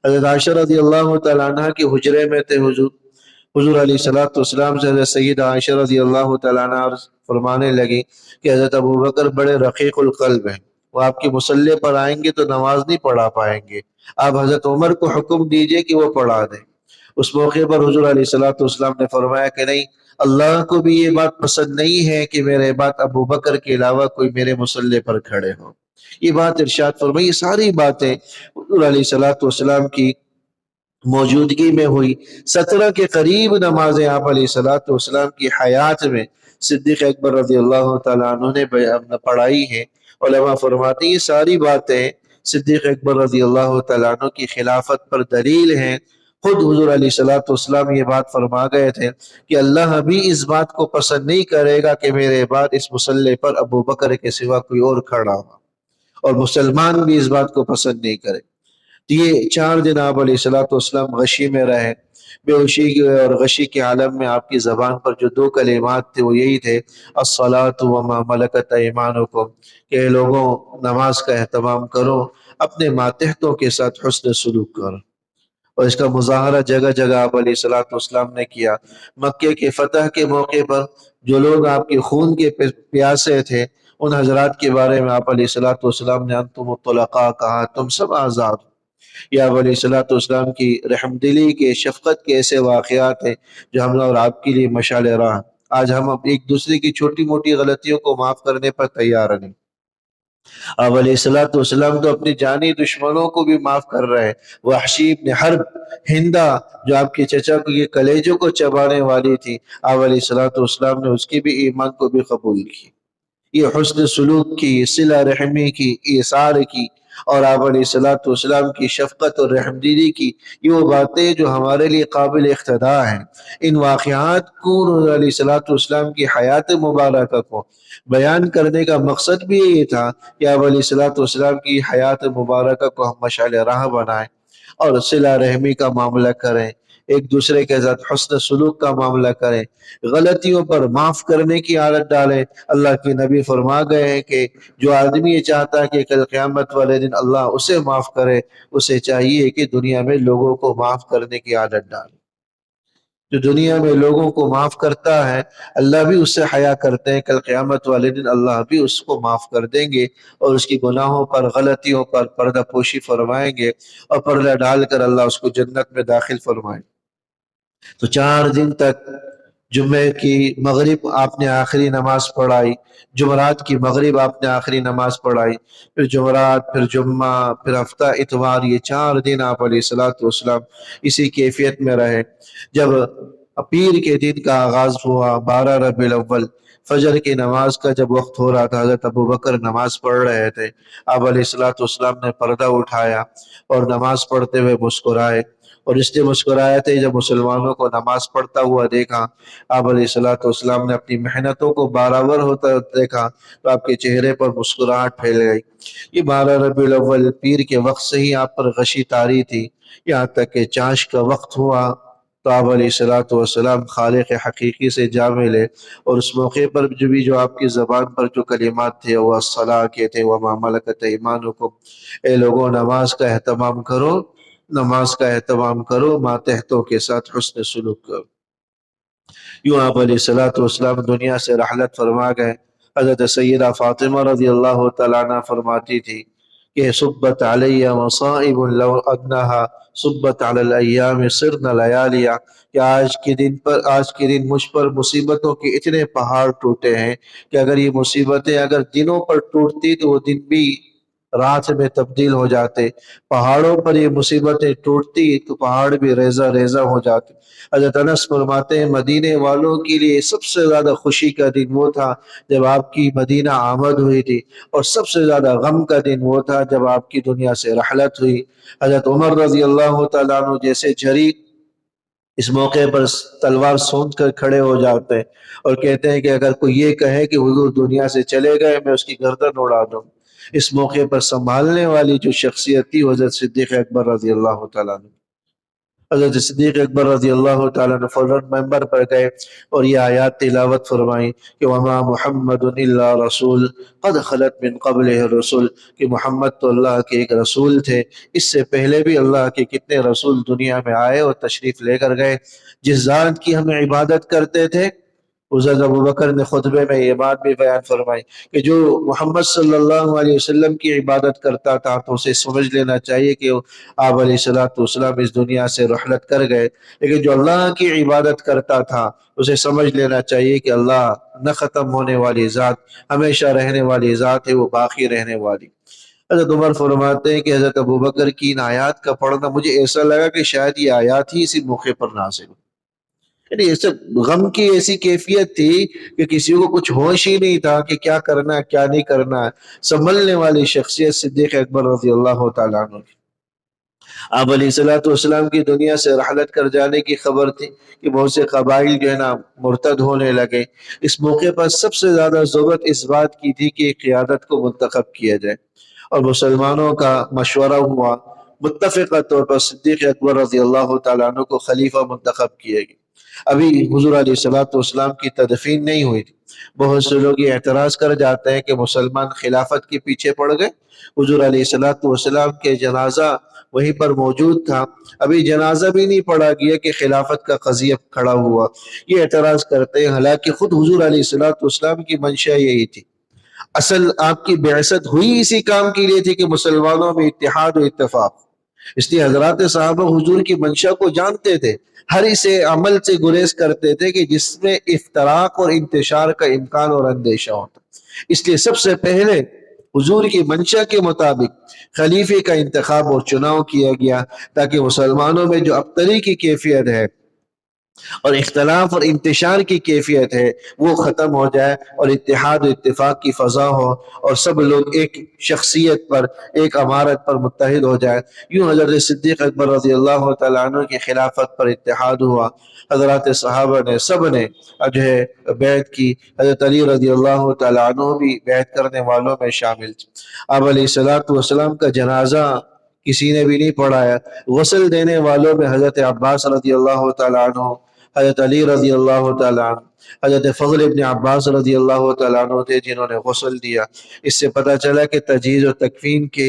حضرت عائشہ رضی اللہ تعالیٰ عنہ کے حجرے میں تھے حضور علیہ الصلوۃ والسلام سے حضرت سیدہ عائشہ رضی اللہ تعالیٰ عنہ فرمانے لگی کہ حضرت ابوبکر بڑے رقیق القلب ہیں، وہ آپ کی مصلی پر آئیں گے تو نماز نہیں پڑھا پائیں گے، آپ حضرت عمر کو حکم دیجئے کہ وہ پڑھا دیں۔ اس موقع پر حضور علیہ الصلوۃ والسلام نے فرمایا کہ نہیں، اللہ کو بھی یہ بات پسند نہیں ہے کہ میرے بعد ابوبکر کے علاوہ کوئی میرے مصلی پر کھڑے ہو۔ یہ بات ارشاد فرمائی۔ یہ ساری باتیں حضور علیہ الصلوۃ والسلام کی موجودگی میں ہوئی۔ 17 کے قریب نمازیں آپ علیہ الصلوۃ والسلام کی حیات میں صدیق اکبر رضی اللہ تعالیٰ عنہ نے پڑھائی ہیں۔ علماء فرماتے ہیں یہ ساری باتیں صدیق اکبر رضی اللہ تعالیٰ عنہ کی خلافت پر دلیل ہیں۔ خود حضور علیہ الصلوۃ والسلام یہ بات فرما گئے تھے کہ اللہ بھی اس بات کو پسند نہیں کرے گا کہ میرے بعد اس مصلی پر ابو بکر کے سوا کوئی اور کھڑا ہو، اور مسلمان بھی اس بات کو پسند نہیں کرے۔ تو یہ 4 دن آپ علیہ الصلوۃ والسلام غشی میں رہے، بے ہوشی اور غشی کے عالم میں آپ کی زبان پر جو 2 کلمات تھے وہ یہی تھے، الصلاۃ وما ملکت ایمانکم، کہ اے لوگوں نماز کا اہتمام کرو، اپنے ماتحتوں کے ساتھ حسن سلوک کرو۔ اور اس کا مظاہرہ جگہ جگہ آپ علیہ الصلوۃ والسلام نے کیا۔ مکے کے فتح کے موقع پر جو لوگ آپ کے خون کے پیاسے تھے ان حضرات کے بارے میں آپ علیہ الصلوۃ والسلام نے انتم الطلقاء کہا، تم سب آزاد۔ یہ آپ علیہ الصلوۃ والسلام کی رحم دلی کے شفقت کے ایسے واقعات ہیں جو ہم اور آپ کے لیے مشعل راہ۔ آج ہم ایک دوسرے کی چھوٹی موٹی غلطیوں کو معاف کرنے پر تیار نہیں۔ آپ علیہ الصلوۃ والسلام تو اپنی جانی دشمنوں کو بھی معاف کر رہے ہیں۔ وحشی بن حرب، ہندا جو آپ کے چچا کے کلیجوں کو چبانے والی تھی، آپ علیہ الصلوۃ والسلام نے اس کے بھی ایمان کو بھی قبول کی۔ یہ حسن سلوک کی، صلہ رحمی کی، ایثار کی، اور آپ علیہ الصلوۃ والسلام کی شفقت اور رحمدلی کی، یہ وہ باتیں جو ہمارے لیے قابل اقتداء ہیں۔ ان واقعات کو علیہ الصلوۃ والسلام کی حیات مبارکہ کو بیان کرنے کا مقصد بھی یہ تھا کہ آپ علیہ الصلوۃ والسلام کی حیات مبارکہ کو ہم مشعل راہ بنائیں اور صلہ رحمی کا معاملہ کریں، ایک دوسرے کے ساتھ حسن سلوک کا معاملہ کریں، غلطیوں پر معاف کرنے کی عادت ڈالیں۔ اللہ کے نبی فرما گئے ہیں کہ جو آدمی یہ چاہتا ہے کہ کل قیامت والے دن اللہ اسے معاف کرے، اسے چاہیے کہ دنیا میں لوگوں کو معاف کرنے کی عادت ڈالے۔ جو دنیا میں لوگوں کو معاف کرتا ہے اللہ بھی اس سے حیا کرتے ہیں، کل قیامت والے دن اللہ بھی اس کو معاف کر دیں گے اور اس کی گناہوں پر، غلطیوں پر پردہ پوشی فرمائیں گے، اور پردہ ڈال کر اللہ اس کو جنت میں داخل فرمائیں۔ تو 4 دن تک جمعے کی مغرب آپ نے آخری نماز پڑھائی، جمعرات کی مغرب آپ نے آخری نماز پڑھائی، پھر جمعرات، پھر جمعہ، پھر ہفتہ اتوار، یہ 4 دن آپ علیہ الصلوۃ والسلام اسی کیفیت میں رہے۔ جب پیر کے دن کا آغاز ہوا، 12 ربیع الاول، فجر کی نماز کا جب وقت ہو رہا تھا، حضرت ابوبکر نماز پڑھ رہے تھے۔ آپ علیہ الصلوۃ والسلام نے پردہ اٹھایا اور نماز پڑھتے ہوئے مسکرائے، اور اس لیے مسکرائے تھے جب مسلمانوں کو نماز پڑھتا ہوا دیکھا، آپ علیہ الصلوۃ والسلام نے اپنی محنتوں کو برابر ہوتا دیکھا تو آپ کے چہرے پر مسکراہٹ پھیل گئی۔ یہ 12 ربیع الاول پیر کے وقت سے ہی آپ پر غشی طاری تھی، یہاں تک کہ چاش کا وقت ہوا تو آپ علیہ الصلوۃ والسلام خالق حقیقی سے جا ملے، اور اس موقع پر جو آپ کی زبان پر جو کلمات تھے وہ الصلاۃ کے تھے، وما ملکت ایمانکم، اے لوگوں نماز کا اہتمام کرو، نماز کا اہتمام کرو، ماتحتوں کے ساتھ حسن سلوک کرو۔ یوں آپ علیہ الصلوۃ والسلام دنیا سے رحلت فرما گئے۔ حضرت سیدہ فاطمہ رضی اللہ تعالیٰ عنہ فرماتی تھی کہ صبت علی مصائب لو انہا صبت علی الایام صرن لیالیا، کہ آج کے دن مجھ پر مصیبتوں کے اتنے پہاڑ ٹوٹے ہیں کہ اگر یہ مصیبتیں اگر دنوں پر ٹوٹتی تو وہ دن بھی رات میں تبدیل ہو جاتے، پہاڑوں پر یہ مصیبتیں ٹوٹتی تو پہاڑ بھی ریزہ ریزہ ہو جاتے۔ حضرت انس فرماتے ہیں مدینے والوں کے لیے سب سے زیادہ خوشی کا دن وہ تھا جب آپ کی مدینہ آمد ہوئی تھی، اور سب سے زیادہ غم کا دن وہ تھا جب آپ کی دنیا سے رحلت ہوئی۔ حضرت عمر رضی اللہ تعالیٰ عنہ جیسے جری اس موقع پر تلوار سونت کر کھڑے ہو جاتے ہیں اور کہتے ہیں کہ اگر کوئی یہ کہے کہ حضور دنیا سے چلے گئے میں اس کی گردن اڑا دوں۔ اس موقع پر سنبھالنے والی جو شخصیت تھی حضرت صدیق اکبر رضی اللہ تعالیٰ عنہ۔ حضرت صدیق اکبر رضی اللہ تعالیٰ عنہ فوراً ممبر پر گئے اور یہ آیات تلاوت فرمائیں کہ وما محمد الا رسول قد خلت من قبلہ الرسل، کہ محمد تو اللہ کے ایک رسول تھے، اس سے پہلے بھی اللہ کے کتنے رسول دنیا میں آئے اور تشریف لے کر گئے۔ جس ذات کی ہم عبادت کرتے تھے، حضرت ابوبکر نے خطبے میں یہ بات بھی بیان فرمائی کہ جو محمد صلی اللہ علیہ وسلم کی عبادت کرتا تھا تو اسے سمجھ لینا چاہیے کہ آپ علیہ الصلوۃ والسلام اس دنیا سے رحلت کر گئے، لیکن جو اللہ کی عبادت کرتا تھا اسے سمجھ لینا چاہیے کہ اللہ نہ ختم ہونے والی ذات، ہمیشہ رہنے والی ذات ہے، وہ باقی رہنے والی۔ حضرت عمر فرماتے ہیں کہ حضرت ابوبکر کی ان آیات کا پڑھنا مجھے ایسا لگا کہ شاید یہ آیات ہی اسی موقع پر نازل ہو، یعنی ایسے غم کی ایسی کیفیت تھی کہ کسی کو کچھ ہوش ہی نہیں تھا کہ کیا کرنا ہے کیا نہیں کرنا ہے۔ سنبھلنے والی شخصیت صدیق اکبر رضی اللہ تعالیٰ عنہ۔ آپ علیہ الصلوۃ والسلام کی دنیا سے رحلت کر جانے کی خبر تھی کہ بہت سے قبائل جو ہے نا مرتد ہونے لگے۔ اس موقع پر سب سے زیادہ ضرورت اس بات کی تھی کہ قیادت کو منتخب کیا جائے، اور مسلمانوں کا مشورہ ہوا، متفقہ طور پر صدیق اکبر رضی اللہ تعالیٰ عنہ کو خلیفہ منتخب کیا گیا۔ ابھی حضور علیہ الصلوۃ والسلام کی تدفین نہیں ہوئی تھی۔ بہت سے لوگ یہ اعتراض کر جاتے ہیں کہ مسلمان خلافت کے پیچھے پڑ گئے، حضور علیہ الصلوۃ والسلام کے جنازہ وہیں پر موجود تھا، ابھی جنازہ بھی نہیں پڑھا گیا کہ خلافت کا قضیہ کھڑا ہوا۔ یہ اعتراض کرتے ہیں، حالانکہ خود حضور علیہ الصلوۃ والسلام کی منشا یہی تھی۔ اصل آپ کی بعثت ہوئی اسی کام کے لیے تھی کہ مسلمانوں میں اتحاد و اتفاق، اس لیے حضرات صحابہ حضور کی منشا کو جانتے تھے، ہر اسے عمل سے گریز کرتے تھے کہ جس میں افتراق اور انتشار کا امکان اور اندیشہ ہوتا۔ اس لیے سب سے پہلے حضور کی منشا کے مطابق خلیفے کا انتخاب اور چناؤ کیا گیا تاکہ مسلمانوں میں جو ابتری کی کیفیت ہے اور اختلاف اور انتشار کی کیفیت ہے وہ ختم ہو جائے اور اتحاد و اتفاق کی فضا ہو اور سب لوگ ایک شخصیت پر، ایک امارت پر متحد ہو جائے۔ یوں حضرت صدیق اکبر رضی اللہ تعالیٰ عنہ کی خلافت پر اتحاد ہوا، حضرات صحابہ نے سب نے جو ہے بیعت کی، حضرت علی رضی اللہ تعالیٰ عنہ بھی بیعت کرنے والوں میں شامل تھے۔ آپ علیہ الصلوۃ والسلام کا جنازہ کسی نے بھی نہیں پڑھایا۔ غسل دینے والوں میں حضرت عباس رضی اللہ تعالیٰ عنہ، حضرت علی رضی اللہ تعالیٰ عنہ، حضرت فضل ابن عباس رضی اللہ تعالیٰ عنہ تھے جنہوں نے غسل دیا۔ اس سے پتہ چلا کہ تجہیز و تکفین کے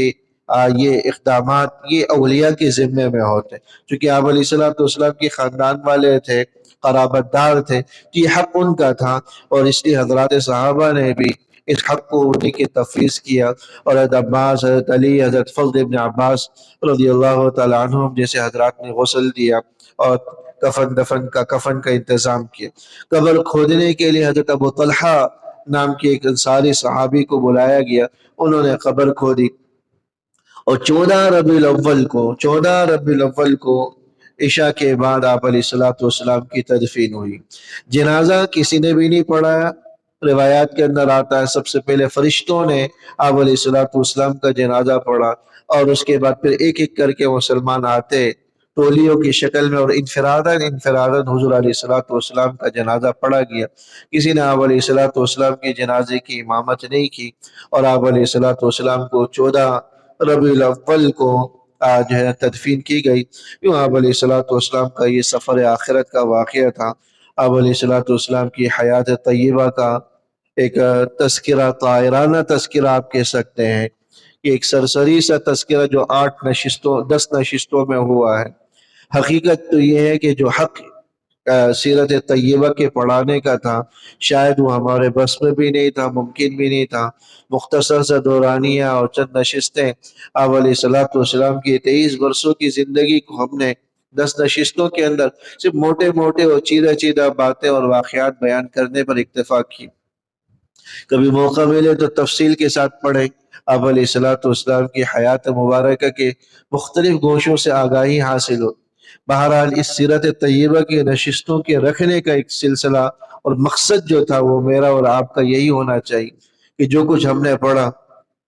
یہ اقدامات یہ اولیاء کے ذمے میں ہوتے ہیں، چونکہ آپ علیہ الصلوۃ والسلام کی خاندان والے تھے، قرابت دار تھے، یہ حق ان کا تھا، اور اس لیے حضرات صحابہ نے بھی اس حق کو انہیں کے تفویض کیا، اور حضرت عباس، حضرت علی، حضرت فضل ابن عباس رضی اللہ تعالیٰ عنہ جیسے حضرات نے غسل دیا اور کفن کا انتظام کیا۔ قبر کھودنے کے لیے حضرت ابو طلحہ نام کے ایک انصاری صحابی کو بلایا گیا، انہوں نے قبر کھودی، اور 14 ربیع الاول کو عشاء کے بعد آپ علیہ الصلوۃ والسلام کی تدفین ہوئی۔ جنازہ کسی نے بھی نہیں پڑھایا۔ روایات کے اندر آتا ہے سب سے پہلے فرشتوں نے آپ علیہ الصلوۃ والسلام کا جنازہ پڑھا، اور اس کے بعد پھر ایک ایک کر کے مسلمان آتے ٹولیوں کی شکل میں، اور انفراداً حضور علیہ الصلوۃ والسلام کا جنازہ پڑھا گیا۔ کسی نے آپ علیہ الصلوۃ والسلام کے جنازے کی امامت نہیں کی، اور آپ علیہ الصلوۃ والسلام کو 14 ربیع الاول کو جو ہے تدفین کی گئی۔ یوں آپ علیہ الصلوۃ والسلام کا یہ سفر آخرت کا واقعہ تھا۔ آپ علیہ الصلوۃ والسلام کی حیات طیبہ کا ایک تذکرہ، طائرانہ تذکرہ آپ کہہ سکتے ہیں، کہ ایک سرسری سا تذکرہ جو 10 نشستوں میں ہوا ہے۔ حقیقت تو یہ ہے کہ جو حق سیرت طیبہ کے پڑھانے کا تھا، شاید وہ ہمارے بس میں بھی نہیں تھا، ممکن بھی نہیں تھا۔ مختصر سا دورانیہ اور چند نشستیں، آپ علیہ الصلوۃ والسلام کی 23 برسوں کی زندگی کو ہم نے 10 نشستوں کے اندر صرف موٹے موٹے اور چیدہ چیدہ باتیں اور واقعات بیان کرنے پر اکتفا کی۔ کبھی موقع ملے تو تفصیل کے ساتھ پڑھیں، آپ علیہ الصلوۃ والسلام کی حیات مبارکہ کے مختلف گوشوں سے آگاہی حاصل ہو۔ بہرحال اس سیرت طیبہ کی نشستوں کے رکھنے کا ایک سلسلہ اور مقصد جو تھا وہ میرا اور آپ کا یہی ہونا چاہیے کہ جو کچھ ہم نے پڑھا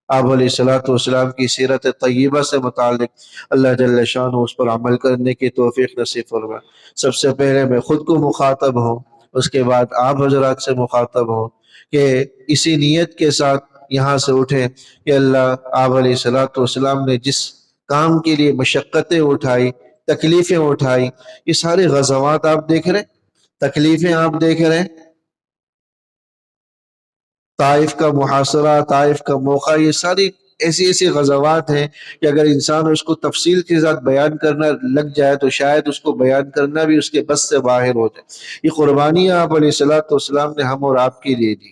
آپ علیہ الصلوۃ والسلام کی سیرت طیبہ سے متعلق، اللہ جل شانہ اس پر عمل کرنے کی توفیق نصیب فرمائے۔ سب سے پہلے میں خود کو مخاطب ہوں، اس کے بعد آپ حضرات سے مخاطب ہوں کہ اسی نیت کے ساتھ یہاں سے اٹھیں کہ اللہ، آپ علیہ الصلوۃ والسلام نے جس کام کے لیے مشقتیں اٹھائی، تکلیفیں اٹھائی، یہ سارے غزوات آپ دیکھ رہے ہیں، تکلیفیں آپ دیکھ رہے ہیں، طائف کا محاصرہ، طائف کا موقع، یہ ساری ایسی ایسی غزوات ہیں کہ اگر انسان اس کو تفصیل کے ساتھ بیان کرنا لگ جائے تو شاید اس کو بیان کرنا بھی اس کے بس سے باہر ہو جائے۔ یہ قربانیاں آپ علیہ الصلوۃ والسلام نے ہم اور آپ کے لیے دی،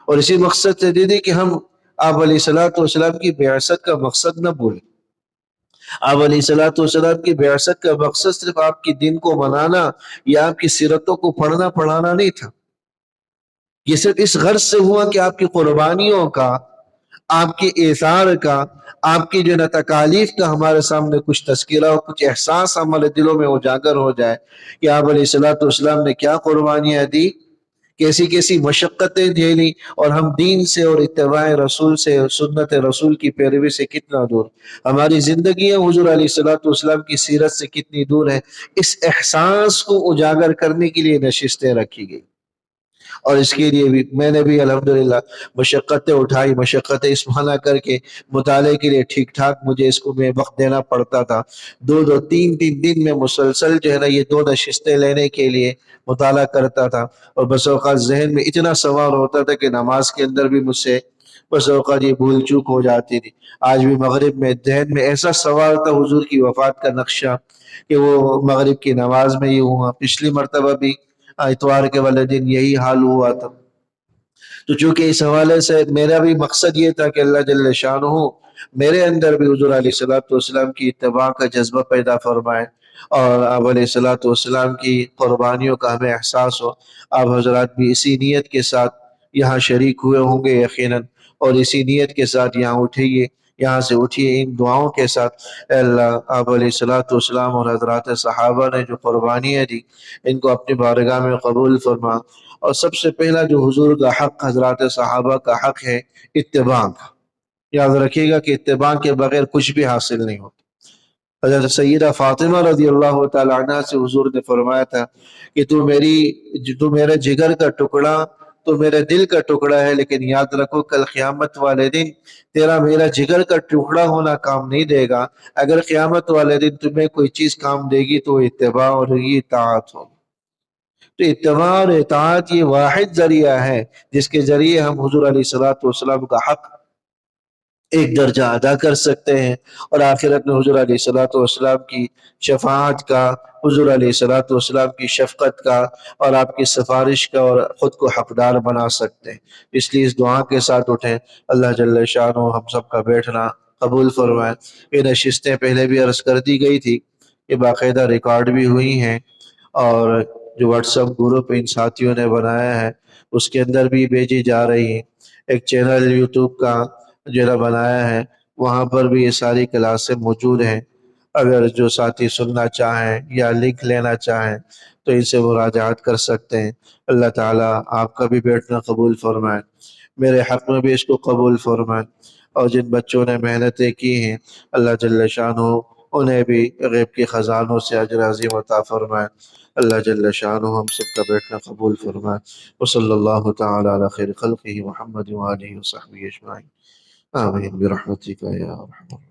اور اسی مقصد سے دے دی کہ ہم آپ علیہ الصلوۃ والسلام کی بعثت کا مقصد نہ بھولیں۔ آپ علیہ الصلوۃ والسلام کی بعثت کا مقصد صرف آپ کی دین کو منانا یا آپ کی سیرتوں کو پڑھنا پڑھانا نہیں تھا، یہ صرف اس غرض سے ہوا کہ آپ کی قربانیوں کا، آپ کی ایثار کا، آپ کی جو نا تکالیف کا ہمارے سامنے کچھ تذکرہ اور کچھ احساس ہمارے دلوں میں اجاگر ہو جائے کہ آپ علیہ الصلوۃ والسلام نے کیا قربانیاں دی، کیسی کیسی مشقتیں جھیلی، اور ہم دین سے اور اتباع رسول سے، سنت رسول کی پیروی سے کتنا دور، ہماری زندگیاں حضور علیہ الصلوۃ والسلام کی سیرت سے کتنی دور ہیں۔ اس احساس کو اجاگر کرنے کے لیے نشستیں رکھی گئی، اور اس کے لیے بھی میں نے بھی الحمدللہ مشقتیں اٹھائی، مشقتیں اس معنی کر کے مطالعے کے لیے ٹھیک ٹھاک مجھے اس کو میں وقت دینا پڑتا تھا، دو دو تین تین دن میں مسلسل جو ہے نا یہ 2 نشستیں لینے کے لیے مطالعہ کرتا تھا، اور بس اوقات ذہن میں اتنا سوال ہوتا تھا کہ نماز کے اندر بھی مجھ سے بس اوقات یہ بھول چوک ہو جاتی تھی۔ آج بھی مغرب میں ذہن میں ایسا سوال تھا حضور کی وفات کا نقشہ کہ وہ مغرب کی نماز میں یہ ہوا، پچھلی مرتبہ بھی اتوار کے والے دن یہی حال ہوا تھا۔ تو چونکہ اس حوالے سے میرا بھی مقصد یہ تھا کہ اللہ جل شانہ میرے اندر بھی حضور علیہ الصلوۃ والسلام کی اتباع کا جذبہ پیدا فرمائے، اور آپ علیہ الصلوۃ والسلام کی قربانیوں کا ہمیں احساس ہو۔ آپ حضرات بھی اسی نیت کے ساتھ یہاں شریک ہوئے ہوں گے یقیناً، اور اسی نیت کے ساتھ یہاں اٹھیے، یہاں سے اٹھیے ان دعاؤں کے ساتھ۔ اے اللہ، آپ علیہ الصلوۃ والسلام اور حضرات صحابہ نے جو قربانیاں دی ان کو اپنی بارگاہ میں قبول فرما، اور سب سے پہلا جو حضور کا حق، حضرات صحابہ کا حق ہے، اتباع کا۔ یاد رکھیے گا کہ اتباع کے بغیر کچھ بھی حاصل نہیں ہوتا۔ حضرت سیدہ فاطمہ رضی اللہ تعالی عنہ سے حضور نے فرمایا تھا کہ تو میرے جگر کا ٹکڑا، تو میرے دل کا ٹکڑا ہے، لیکن یاد رکھو کل قیامت والے دن تیرا میرا جگر کا ٹکڑا ہونا کام نہیں دے گا، اگر قیامت والے دن تمہیں کوئی چیز کام دے گی تو اتباع اور یہ اطاعت ہو۔ تو اتباع اور اطاعت یہ واحد ذریعہ ہے جس کے ذریعے ہم حضور علیہ الصلوۃ والسلام کا حق ایک درجہ ادا کر سکتے ہیں، اور آخرت میں حضور علیہ الصلوۃ والسلام کی شفاعت کا، حضور علیہ الصلوۃ والسلام کی شفقت کا اور آپ کی سفارش کا، اور خود کو حقدار بنا سکتے ہیں۔ اس لیے اس دعا کے ساتھ اٹھیں، اللہ جل شانہ ہم سب کا بیٹھنا قبول فرمائے۔ یہ نشستیں پہلے بھی عرض کر دی گئی تھی، یہ باقاعدہ ریکارڈ بھی ہوئی ہیں، اور جو واٹس ایپ گروپ ان ساتھیوں نے بنایا ہے اس کے اندر بھی بھیجی جا رہی ہیں۔ ایک چینل یوٹیوب کا جو ہے بنایا ہے، وہاں پر بھی یہ ساری کلاسیں موجود ہیں، اگر جو ساتھی سننا چاہیں یا لنک لینا چاہیں تو ان سے مراجعات کر سکتے ہیں۔ اللہ تعالیٰ آپ کا بھی بیٹھنا قبول فرمائے، میرے حق میں بھی اس کو قبول فرمائے، اور جن بچوں نے محنتیں کی ہیں اللہ جل شانہ انہیں بھی غیب کے خزانوں سے اجر عظیم عطا فرمائے۔ اللہ جل شانہ ہم سب کا بیٹھنا قبول فرمائے۔ وصلی اللہ تعالی علی خیر خلقہ محمد وآلہ وصحبہ اجمعین، آمین برحمتک یا ارحم الراحمین۔